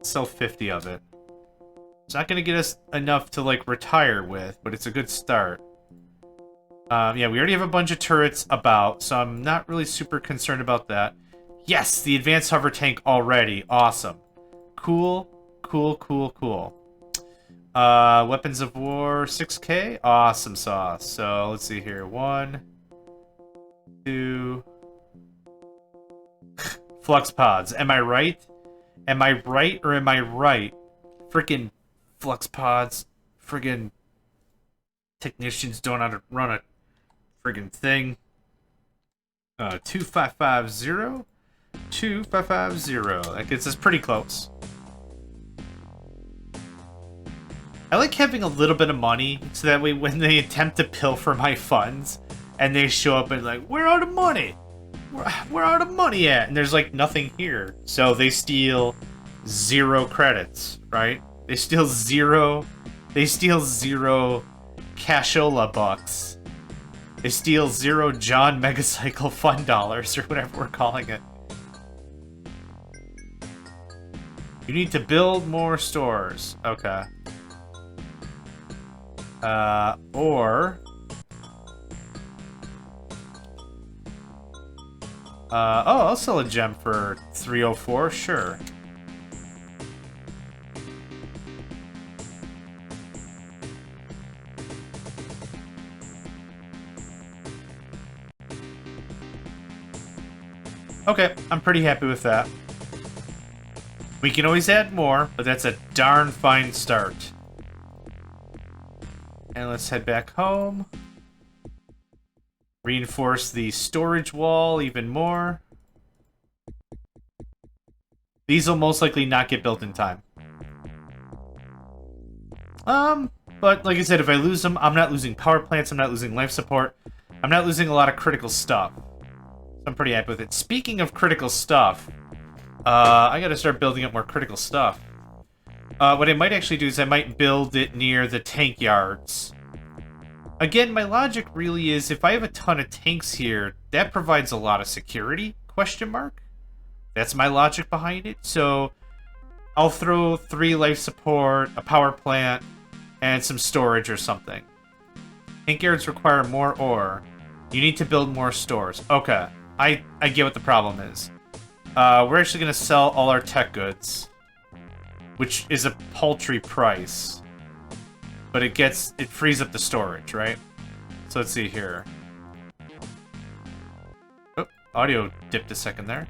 Sell 50 of it. It's not going to get us enough to, like, retire with, but it's a good start. Yeah, we already have a bunch of turrets about, so I'm not really super concerned about that. Yes, the advanced hover tank already. Awesome. Cool, cool, cool, cool. Weapons of war, 6K. Awesome sauce. So, let's see here. 1, 2... Flux pods. Am I right? Am I right or am I right? Freaking flux pods. Friggin' technicians don't know how to run a friggin' thing. 2550. 2550. That gets us pretty close. I like having a little bit of money so that way when they attempt to pilfer my funds and they show up and like, we're out of money. We're out of money at, and there's like nothing here. So they steal 0 credits, right? They steal 0 cashola bucks. They steal 0 JohnMegacycle fund dollars, or whatever we're calling it. You need to build more stores. Okay. Oh, I'll sell a gem for 304, sure. Okay, I'm pretty happy with that. We can always add more, but that's a darn fine start. And let's head back home. Reinforce the storage wall even more. These will most likely not get built in time. But like I said, if I lose them, I'm not losing power plants, I'm not losing life support. I'm not losing a lot of critical stuff. So I'm pretty happy with it. Speaking of critical stuff, I gotta start building up more critical stuff. What I might actually do is I might build it near the tank yards. Again, my logic really is if I have a ton of tanks here, that provides a lot of security, question mark. That's my logic behind it. So I'll throw 3 life support, a power plant, and some storage or something. Tank yards require more ore. You need to build more stores. Okay, I get what the problem is. We're actually going to sell all our tech goods, which is a paltry price. But it frees up the storage, right? So let's see here. Oh, audio dipped a second there.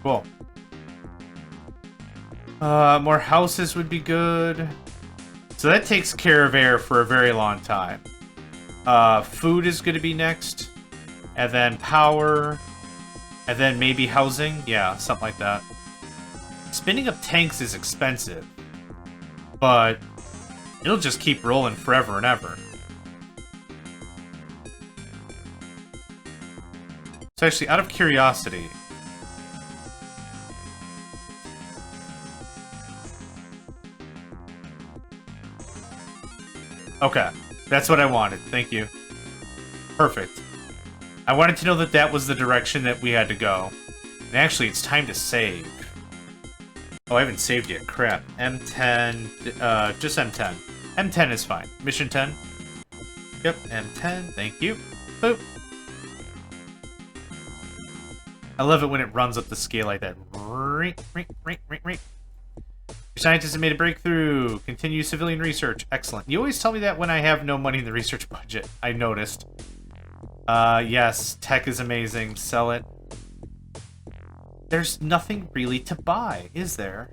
Cool. More houses would be good. So that takes care of air for a very long time. Food is going to be next, and then power, and then maybe housing. Yeah, something like that. Spinning up tanks is expensive, but it'll just keep rolling forever and ever. So actually, out of curiosity, okay. That's what I wanted. Thank you. Perfect. I wanted to know that that was the direction that we had to go. And actually, it's time to save. Oh, I haven't saved yet. Crap. M10. Just M10. M10 is fine. Mission 10. Yep, M10. Thank you. Boop. I love it when it runs up the scale like that. Ring, ring, ring, ring, ring. Your scientists have made a breakthrough. Continue civilian research. Excellent. You always tell me that when I have no money in the research budget. I noticed. Yes. Tech is amazing. Sell it. There's nothing really to buy, is there?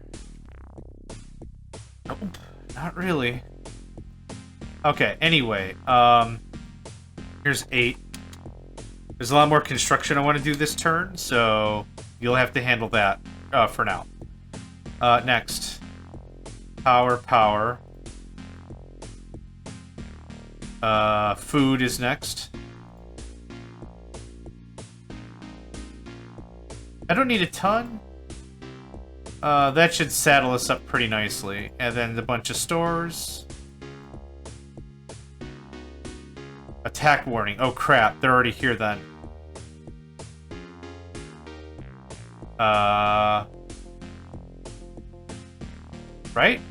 Nope. Not really. Okay, anyway. Here's 8. There's a lot more construction I want to do this turn, so you'll have to handle that for now. Next. Power, power. Food is next. I don't need a ton. That should saddle us up pretty nicely. And then a bunch of stores. Attack warning. Oh crap, they're already here then. Right?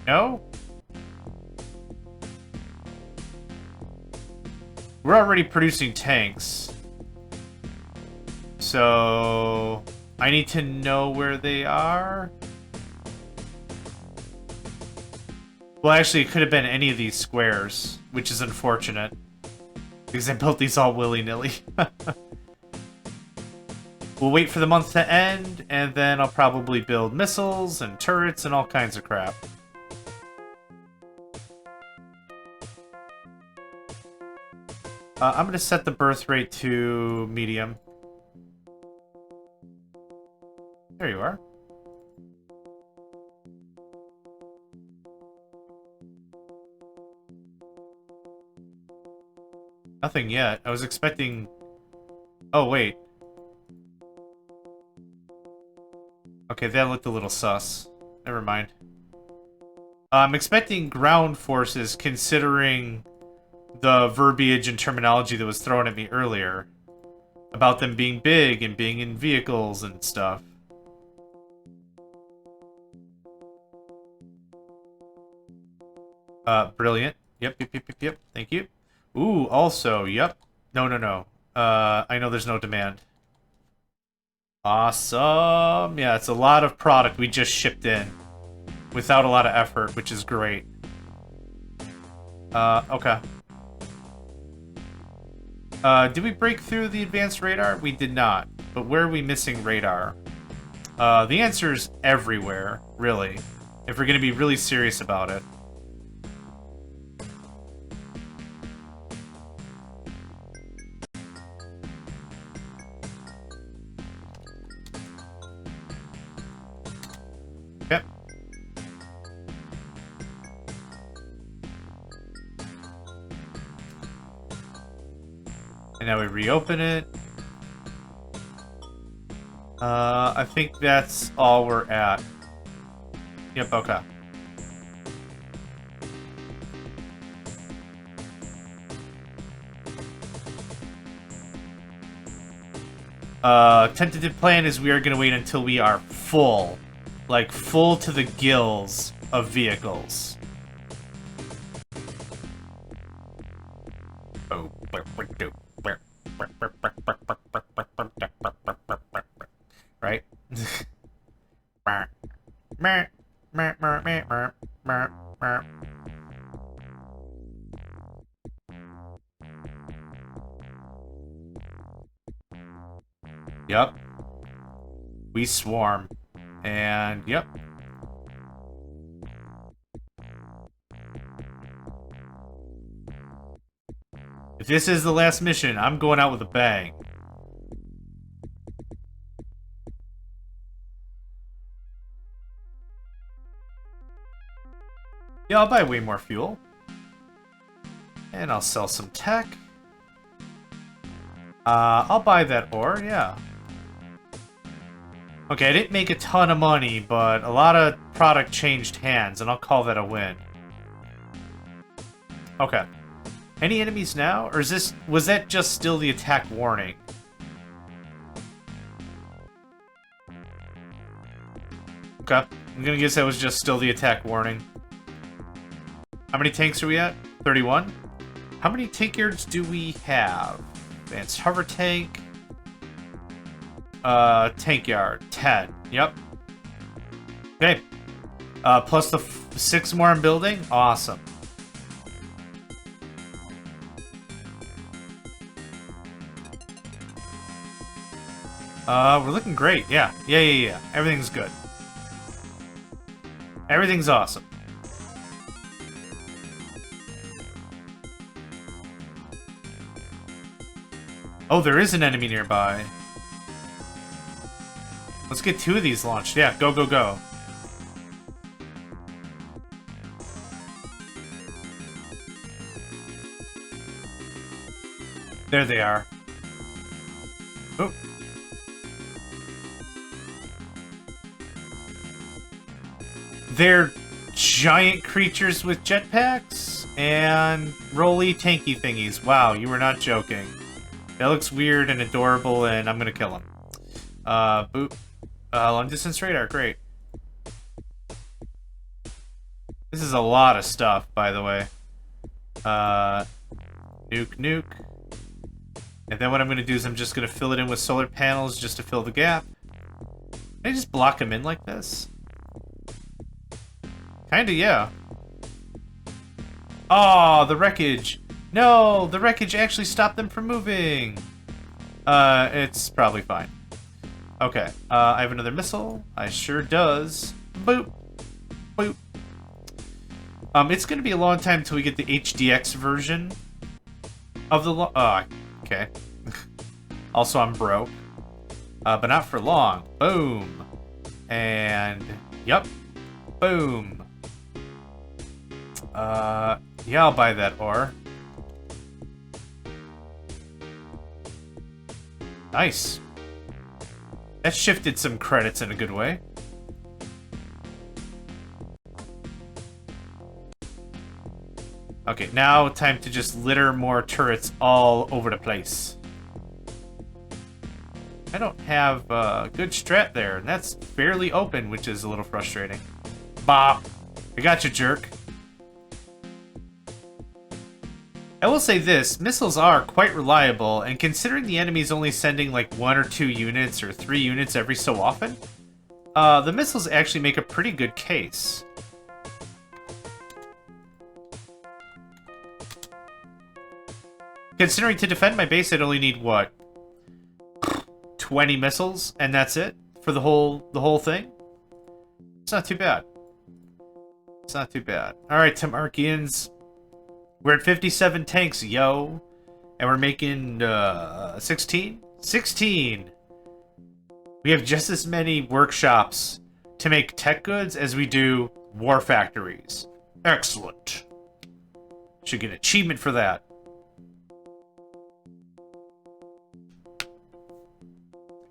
No? We're already producing tanks. So I need to know where they are. Well, actually, it could have been any of these squares, which is unfortunate. Because I built these all willy-nilly. We'll wait for the month to end, and then I'll probably build missiles and turrets and all kinds of crap. I'm going to set the birth rate to medium. There you are. Nothing yet. I was expecting... Oh, wait. Okay, that looked a little sus. Never mind. I'm expecting ground forces, considering the verbiage and terminology that was thrown at me earlier. About them being big and being in vehicles and stuff. Brilliant. Yep. Thank you. Ooh, also, yep. No. I know there's no demand. Awesome. Yeah, it's a lot of product we just shipped in. Without a lot of effort, which is great. Okay. Did we break through the advanced radar? We did not. But where are we missing radar? The answer is everywhere, really. If we're going to be really serious about it. Yep. And now we reopen it. I think that's all we're at. Yep, okay. Tentative plan is we are going to wait until we are full. Like, full to the gills of vehicles. Right? Yep. We swarm. And, yep. If this is the last mission, I'm going out with a bang. Yeah, I'll buy way more fuel. And I'll sell some tech. I'll buy that ore, yeah. Okay, I didn't make a ton of money, but a lot of product changed hands, and I'll call that a win. Okay. Any enemies now? Or was that just still the attack warning? Okay. I'm gonna guess that was just still the attack warning. How many tanks are we at? 31? How many tank yards do we have? Advanced hover tank. Tank yard. 10. Yep. Okay. Plus the 6 more I'm building? Awesome. We're looking great. Yeah. Yeah. Everything's good. Everything's awesome. Oh, there is an enemy nearby. Let's get 2 of these launched. Yeah, go, go, go. There they are. Oh. They're giant creatures with jetpacks and rolly tanky thingies. Wow, you were not joking. That looks weird and adorable, and I'm gonna kill him. Boop. Long distance radar, great. This is a lot of stuff, by the way. Nuke. And then what I'm gonna do is I'm just gonna fill it in with solar panels just to fill the gap. Can I just block them in like this? Kinda, yeah. Oh, the wreckage. No, the wreckage actually stopped them from moving. It's probably fine. Okay, I have another missile. I sure does. Boop. Boop. It's gonna be a long time until we get the HDX version of the okay. Also, I'm broke. But not for long. Boom. And, yep. Boom. Yeah, I'll buy that ore. Nice. That shifted some credits in a good way. Okay, now time to just litter more turrets all over the place. I don't have a good strat there, and that's fairly open, which is a little frustrating. Bop! I got you, jerk. I will say this, missiles are quite reliable, and considering the enemy's only sending like 1 or 2 units or 3 units every so often, the missiles actually make a pretty good case. Considering to defend my base, I'd only need, what, 20 missiles, and that's it for the whole thing? It's not too bad. It's not too bad. Alright, Temarkians. We're at 57 tanks, yo. And we're making, 16? 16! We have just as many workshops to make tech goods as we do war factories. Excellent. Should get an achievement for that.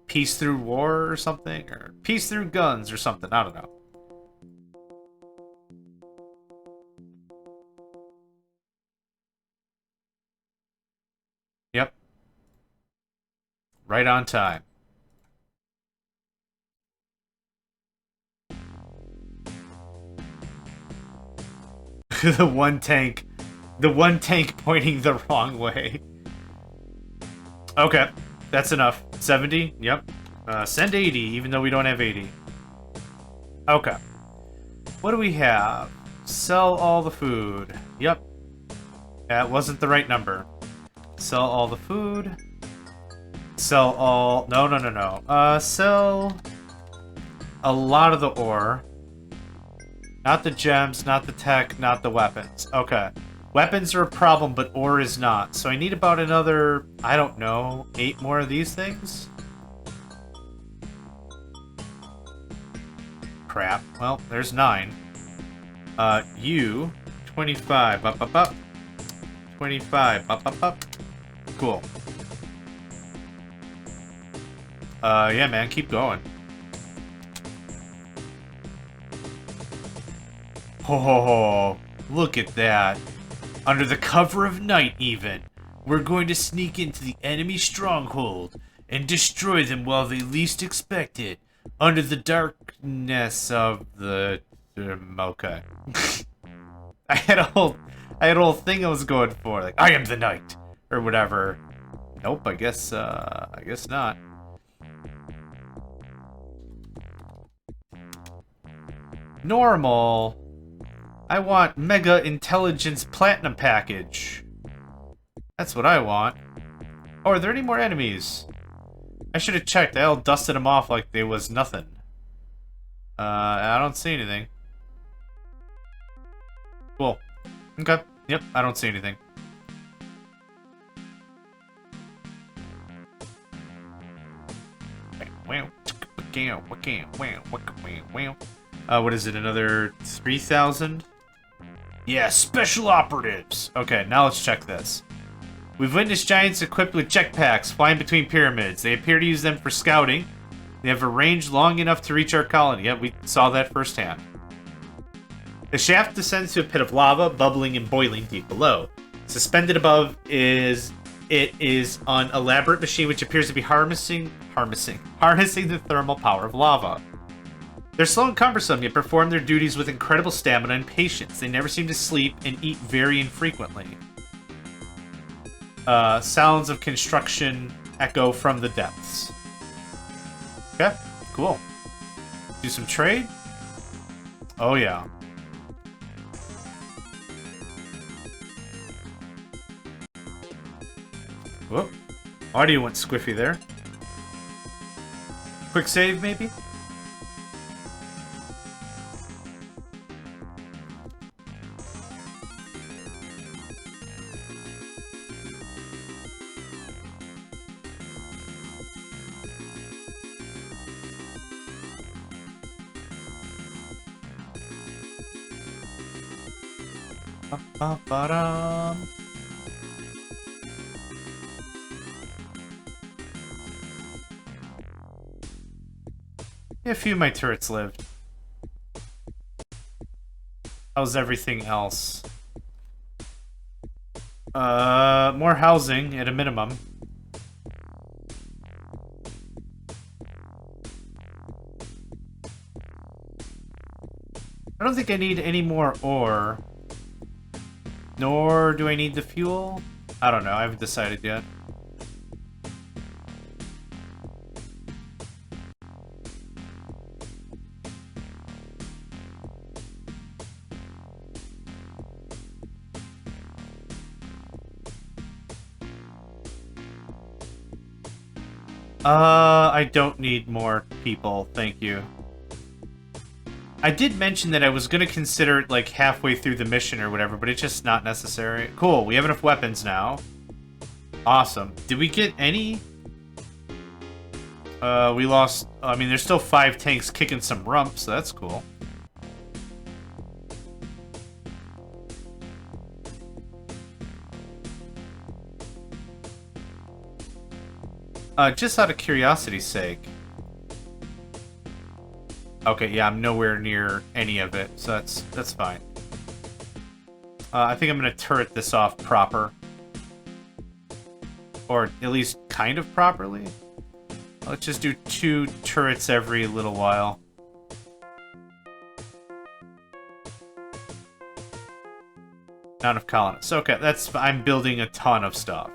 Peace through war or something? Or peace through guns or something, I don't know. Yep. Right on time. The one tank pointing the wrong way. Okay, that's enough. 70? Yep. Send 80, even though we don't have 80. Okay. What do we have? Sell all the food. Yep. That wasn't the right number. Sell all the food. Sell all... No. Sell a lot of the ore. Not the gems, not the tech, not the weapons. Okay. Weapons are a problem, but ore is not. So I need about another, I don't know, 8 more of these things? Crap. Well, there's 9. You, 25. Up. 25. Up. Cool. Yeah, man, keep going. Oh, look at that. Under the cover of night, even, we're going to sneak into the enemy stronghold and destroy them while they least expect it. Under the darkness of the... okay. I had a whole thing I was going for, like, I am the night, or whatever. Nope, I guess not. Normal. I want Mega Intelligence Platinum Package. That's what I want. Oh, are there any more enemies? I should have checked. I all dusted them off like they was nothing. I don't see anything. Cool. Okay. Yep, I don't see anything. What is it? Another 3,000? Yeah, special operatives. Okay, now let's check this. We've witnessed giants equipped with jetpacks flying between pyramids. They appear to use them for scouting. They have a range long enough to reach our colony. Yeah, we saw that firsthand. The shaft descends to a pit of lava, bubbling and boiling deep below. Suspended above is an elaborate machine which appears to be harnessing the thermal power of lava. They're slow and cumbersome, yet perform their duties with incredible stamina and patience. They never seem to sleep and eat very infrequently. Sounds of construction echo from the depths. Okay, cool. Do some trade? Oh yeah. Whoop. Audio went squiffy there. Quick save, maybe? Ba-ba-dum. Yeah, a few of my turrets lived. How's everything else? More housing at a minimum. I don't think I need any more ore. Nor do I need the fuel? I don't know, I haven't decided yet. I don't need more people, thank you. I did mention that I was gonna consider it like halfway through the mission or whatever, but it's just not necessary. Cool, we have enough weapons now. Awesome. Did we get any? We lost... I mean, there's still 5 tanks kicking some rump, so that's cool. Just out of curiosity's sake. Okay, yeah, I'm nowhere near any of it, so that's fine. I think I'm gonna turret this off proper. Or at least kind of properly. Let's just do 2 turrets every little while. Not enough colonists. Okay, that's... I'm building a ton of stuff.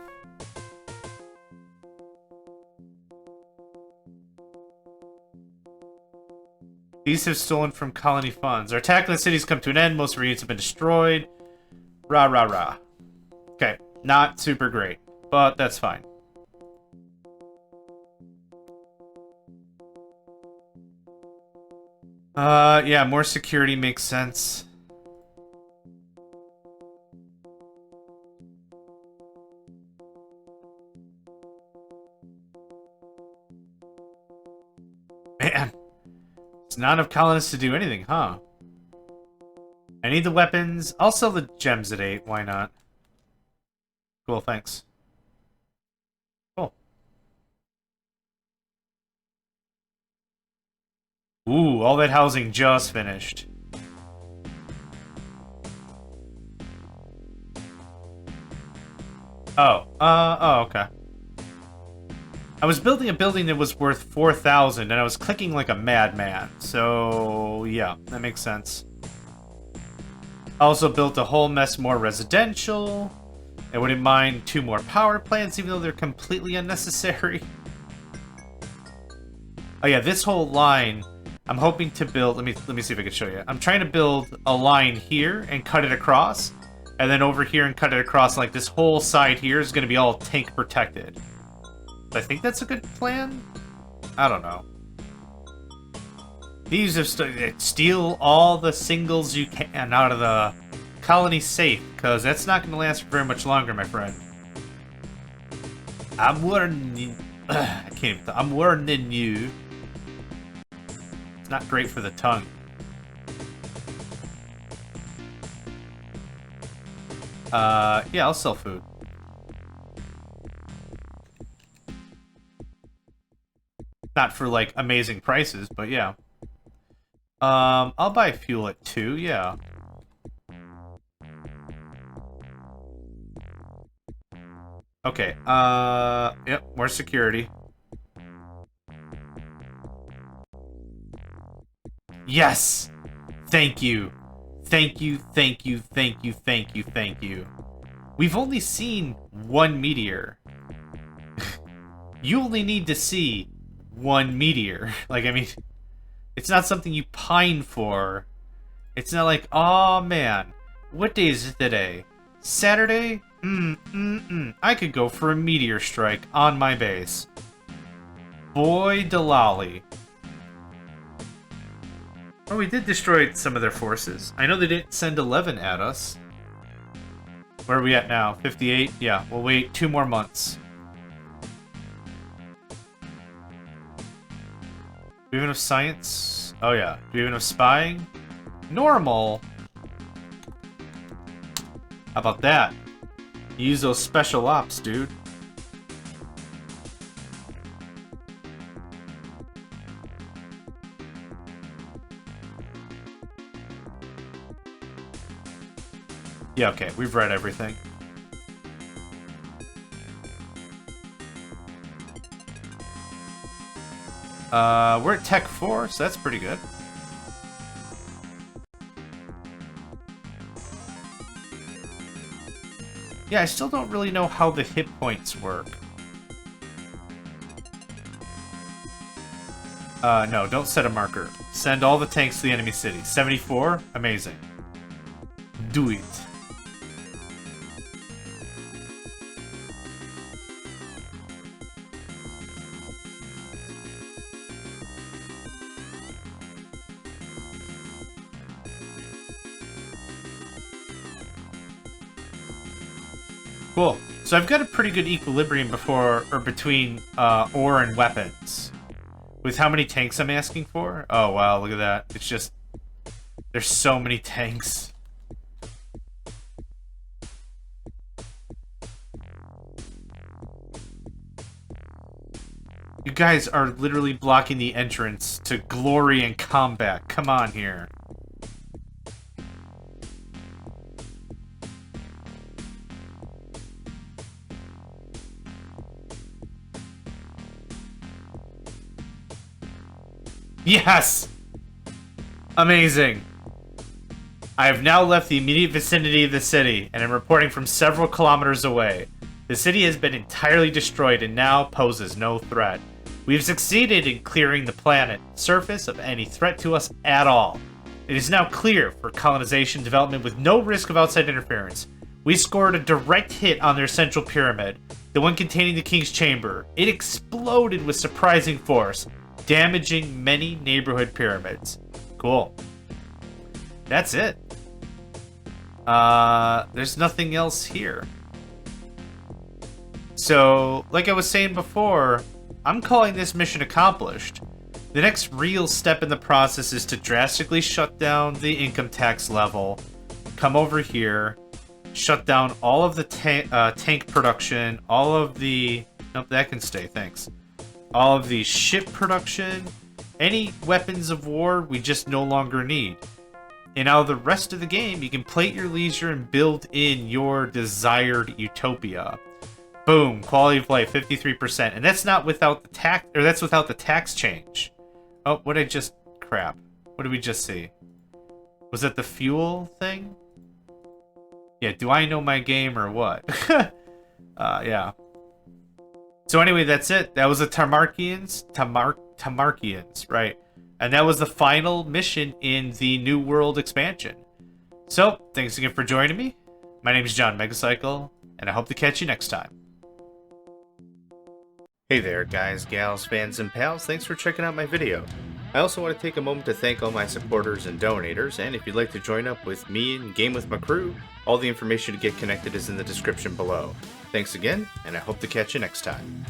These have stolen from colony funds. Our attack on the city's come to an end. Most of our units have been destroyed. Rah, rah, rah. Okay, not super great, but that's fine. Yeah, more security makes sense. Man. It's not enough colonists to do anything, huh? I need the weapons. I'll sell the gems at 8. Why not? Cool, thanks. Cool. Ooh, all that housing just finished. Oh, okay. I was building a building that was worth 4,000, and I was clicking like a madman. So, yeah, that makes sense. I also built a whole mess more residential. I wouldn't mind 2 more power plants, even though they're completely unnecessary. Oh yeah, this whole line, I'm hoping to build... Let me see if I can show you. I'm trying to build a line here and cut it across, and then over here and cut it across. Like, this whole side here is going to be all tank protected. I think that's a good plan? I don't know. These are steal all the singles you can out of the colony safe, because that's not going to last for very much longer, my friend. I'm warning... I can't even... I'm warning you. It's not great for the tongue. Yeah, I'll sell food. Not for, like, amazing prices, but yeah. I'll buy fuel at 2, yeah. Okay, yep, more security. Yes! Thank you! Thank you, thank you, thank you, thank you, thank you. We've only seen 1 meteor. You only need to see 1 meteor. Like, I mean, it's not something you pine for. It's not like, oh man, what day is it today? Saturday? I could go for a meteor strike on my base. Boy Delali. Oh, we did destroy some of their forces. I know they didn't send 11 at us. Where are we at now? 58? Yeah, we'll wait 2 more months. Do we have enough science? Oh yeah. Do we have enough spying? Normal! How about that? Use those special ops, dude. Yeah, okay, we've read everything. We're at Tech 4, so that's pretty good. Yeah, I still don't really know how the hit points work. No, don't set a marker. Send all the tanks to the enemy city. 74? Amazing. Do it. Cool. So I've got a pretty good equilibrium between ore and weapons. With how many tanks I'm asking for? Oh wow, look at that. It's just... There's so many tanks. You guys are literally blocking the entrance to glory and combat. Come on here. Yes! Amazing. I have now left the immediate vicinity of the city, and am reporting from several kilometers away. The city has been entirely destroyed and now poses no threat. We have succeeded in clearing the planet surface of any threat to us at all. It is now clear for colonization development with no risk of outside interference. We scored a direct hit on their central pyramid, the one containing the King's Chamber. It exploded with surprising force, damaging many neighborhood pyramids. Cool. That's it. There's nothing else here. So, like I was saying before, I'm calling this mission accomplished. The next real step in the process is to drastically shut down the income tax level, come over here, shut down all of the tank production, all of the... Nope, that can stay, thanks. All of the ship production, any weapons of war we just no longer need. And now the rest of the game, you can play at your leisure and build in your desired utopia. Boom, quality of life 53%, and that's not without the tax, or that's without the tax change. Oh, what did I just crap? What did we just see? Was that the fuel thing? Yeah, do I know my game or what? Yeah. So anyway, that's it. That was the Temarkians. Temarkians, right. And that was the final mission in the New World expansion. So, thanks again for joining me. My name is JohnMegacycle, and I hope to catch you next time. Hey there, guys, gals, fans, and pals. Thanks for checking out my video. I also want to take a moment to thank all my supporters and donators, and if you'd like to join up with me and game with my crew, all the information to get connected is in the description below. Thanks again, and I hope to catch you next time.